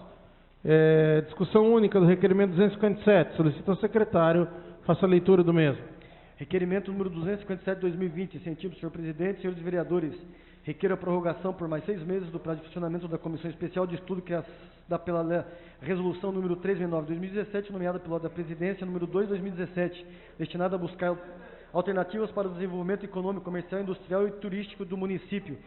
Discussão única do requerimento 257, solicito ao secretário faça a leitura do mesmo. Requerimento número 257/2020, excelentíssimo senhor presidente, senhores vereadores, requer a prorrogação por mais 6 meses do prazo de funcionamento da Comissão Especial de Estudo criada pela Resolução número 369/2017, nomeada pelo ato da Presidência, número 2/2017, destinada a buscar alternativas para o desenvolvimento econômico, comercial, industrial e turístico do município.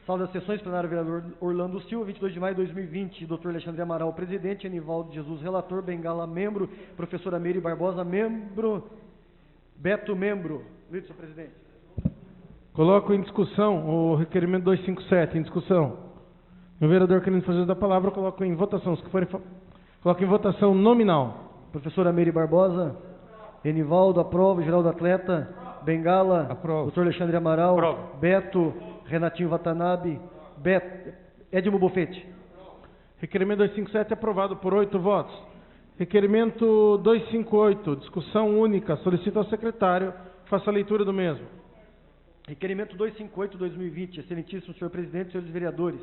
Sala das sessões, plenário vereador Orlando Silva, 22 de maio de 2020, doutor Alexandre Amaral, presidente, Enivaldo Jesus, relator, Bengala, membro, professora Meire Barbosa, membro, Beto, membro. Lido, senhor presidente. Coloco em discussão o requerimento 257, em discussão. O vereador querendo fazer uso da palavra, coloco em votação. Coloco em votação nominal. Professora Meire Barbosa, Enivaldo, aprova. Geraldo Atleta, Bengala. Aprovo. Dr. Alexandre Amaral. Aprovo. Beto. Renatinho Watanabe. Edmo Bofete. Requerimento 257 aprovado por 8 votos. Requerimento 258, discussão única. Solicito ao secretário que faça a leitura do mesmo. Requerimento 258/2020, excelentíssimo senhor presidente, senhores vereadores.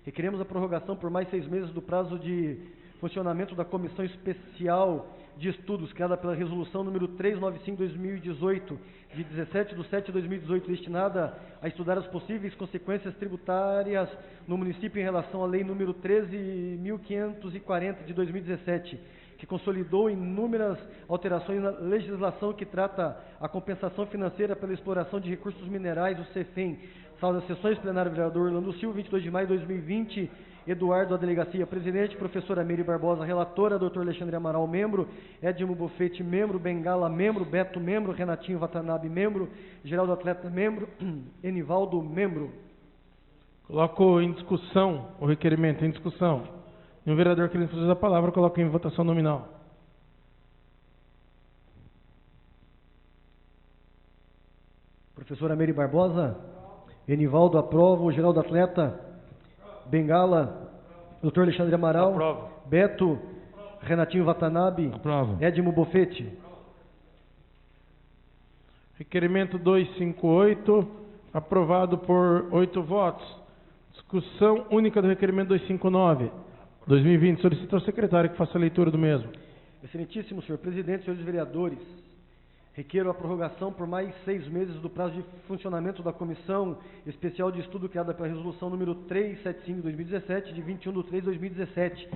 Requeremos a prorrogação por mais 6 meses do prazo de funcionamento da Comissão Especial de Estudos, criada pela Resolução número 395/2018, de 17/7/2018, destinada a estudar as possíveis consequências tributárias no município em relação à Lei número 13.540, de 2017, que consolidou inúmeras alterações na legislação que trata a compensação financeira pela exploração de recursos minerais, o CEFEM. Sala das sessões, plenário vereador Orlando Silva, 22 de maio de 2020, Eduardo, a delegacia presidente, professora Meire Barbosa, relatora, doutor Alexandre Amaral, membro, Edmo Bofete, membro, Bengala, membro, Beto, membro, Renatinho Watanabe, membro, Geraldo Atleta, membro, Enivaldo, membro. Coloco em discussão o requerimento. Em discussão. E um vereador querendo fazer a palavra, coloco em votação nominal. Professora Meire Barbosa, Enivaldo, aprova. Geraldo Atleta, Bengala, doutor Alexandre Amaral, Aprovo. Beto, Renatinho Watanabe, Aprovo. Edmo Bofete. Requerimento 258, aprovado por 8 votos. Discussão única do requerimento 259/2020. Solicito ao secretário que faça a leitura do mesmo. Excelentíssimo senhor presidente, senhores vereadores, requeiro a prorrogação por mais 6 meses do prazo de funcionamento da Comissão Especial de Estudo criada pela Resolução número 375/2017, de 21/3/2017,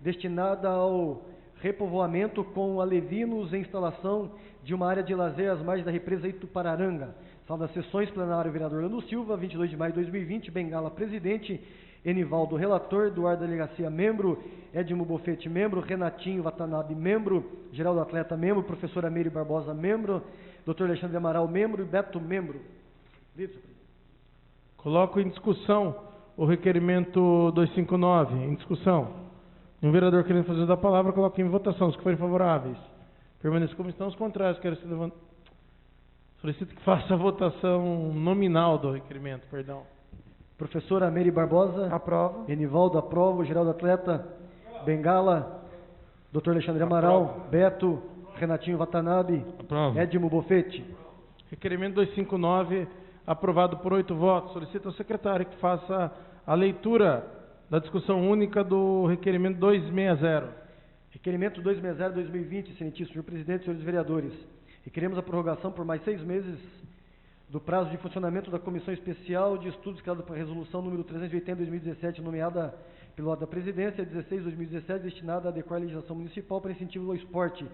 destinada ao repovoamento com alevinos e instalação de uma área de lazer às margens da represa Itupararanga. Sala das sessões, plenário vereador Orlando Silva, 22 de maio de 2020, Bengala, presidente, Enivaldo, relator, Eduardo, delegacia, membro, Edmo Bofete, membro, Renatinho Watanabe, membro, Geraldo Atleta, membro, professora Meire Barbosa, membro, Dr. Alexandre Amaral, membro e Beto, membro. Coloco em discussão o requerimento 259. Em discussão. Um vereador querendo fazer uso da palavra, coloque em votação. Os que forem favoráveis, permaneçam como estão. Os contrários, quero se levantar. Solicito que faça a votação nominal do requerimento, perdão. Professora Meire Barbosa. Aprova. Enivaldo, aprova. Geraldo Atleta. Bengala. Dr. Alexandre Amaral. Beto. Renatinho Watanabe. Aprovo. Edmo Bofete. Requerimento 259, aprovado por 8 votos. Solicito ao secretário que faça a leitura da discussão única do requerimento 260. Requerimento 260/2020, excelentíssimo senhor presidente, senhores vereadores. Requeremos a prorrogação por mais 6 meses do prazo de funcionamento da Comissão Especial de Estudos criada pela Resolução número 380/2017, nomeada pelo ato da Presidência, 16/2017, destinada a adequar a legislação municipal para incentivo ao esporte,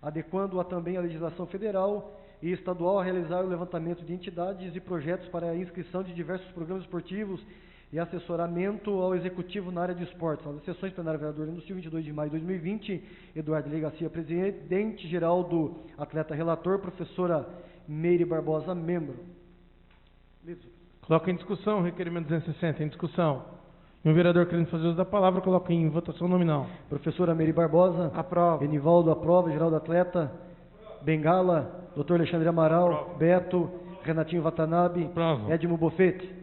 adequando-a também à legislação federal e estadual a realizar o levantamento de entidades e projetos para a inscrição de diversos programas esportivos e assessoramento ao Executivo na área de esportes. Nas sessões plenárias vereador no 22 de maio de 2020, Eduardo, delegacia presidente, Geraldo Atleta, relator, professora Meire Barbosa, membro. Coloco em discussão o requerimento 260. Em discussão. E um vereador querendo fazer uso da palavra, coloque em votação nominal. Professora Meire Barbosa. Aprova. Enivaldo, aprova. Geraldo Atleta. Bengala. Dr. Alexandre Amaral. Aprova. Beto. Renatinho Watanabe. Aprova. Edmo Bofete.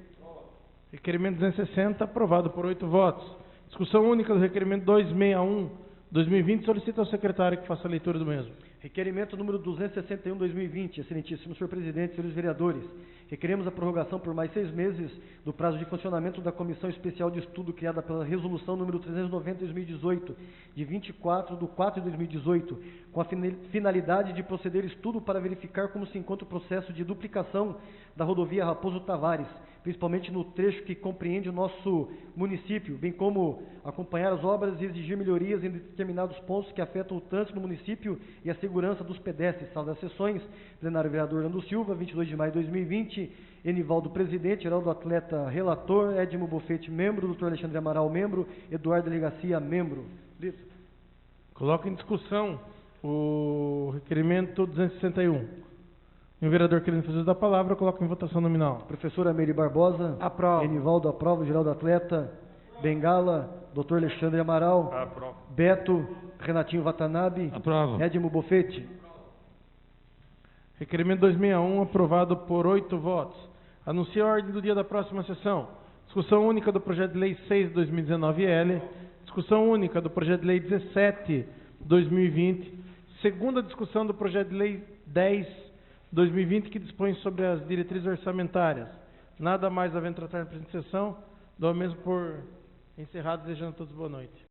Requerimento 260, aprovado por 8 votos. Discussão única do requerimento 261/2020. Solicito ao secretário que faça a leitura do mesmo. Requerimento número 261/2020, excelentíssimo senhor presidente, senhores vereadores. Requeremos a prorrogação por mais 6 meses do prazo de funcionamento da Comissão Especial de Estudo criada pela Resolução número 390/2018, de 24/4/2018, com a finalidade de proceder estudo para verificar como se encontra o processo de duplicação da rodovia Raposo Tavares, principalmente no trecho que compreende o nosso município, bem como acompanhar as obras e exigir melhorias em determinados pontos que afetam o trânsito no município e a segurança dos pedestres. Sala das sessões, plenário vereador Orlando Silva, 22 de maio de 2020, Enivaldo, presidente, Geraldo Atleta, relator, Edmo Bofete, membro, Dr. Alexandre Amaral, membro, Eduardo, delegacia, membro. Coloco em discussão o requerimento 261. E um vereador querendo fazer uso da palavra, coloco em votação nominal. Professora Meire Barbosa. Aprova. Enivaldo, aprova. Geraldo Atleta. Bengala. Dr. Alexandre Amaral. Aprovo. Beto. Renatinho Watanabe. Aprovo. Edmo Bofete. Requerimento 261, aprovado por 8 votos. Anuncio a ordem do dia da próxima sessão. Discussão única do projeto de lei 6/2019-L. Discussão única do projeto de lei 17/2020. Segunda discussão do projeto de lei 10/2020, que dispõe sobre as diretrizes orçamentárias. Nada mais havendo tratar na presente sessão, dou mesmo por encerrado, desejando a todos boa noite.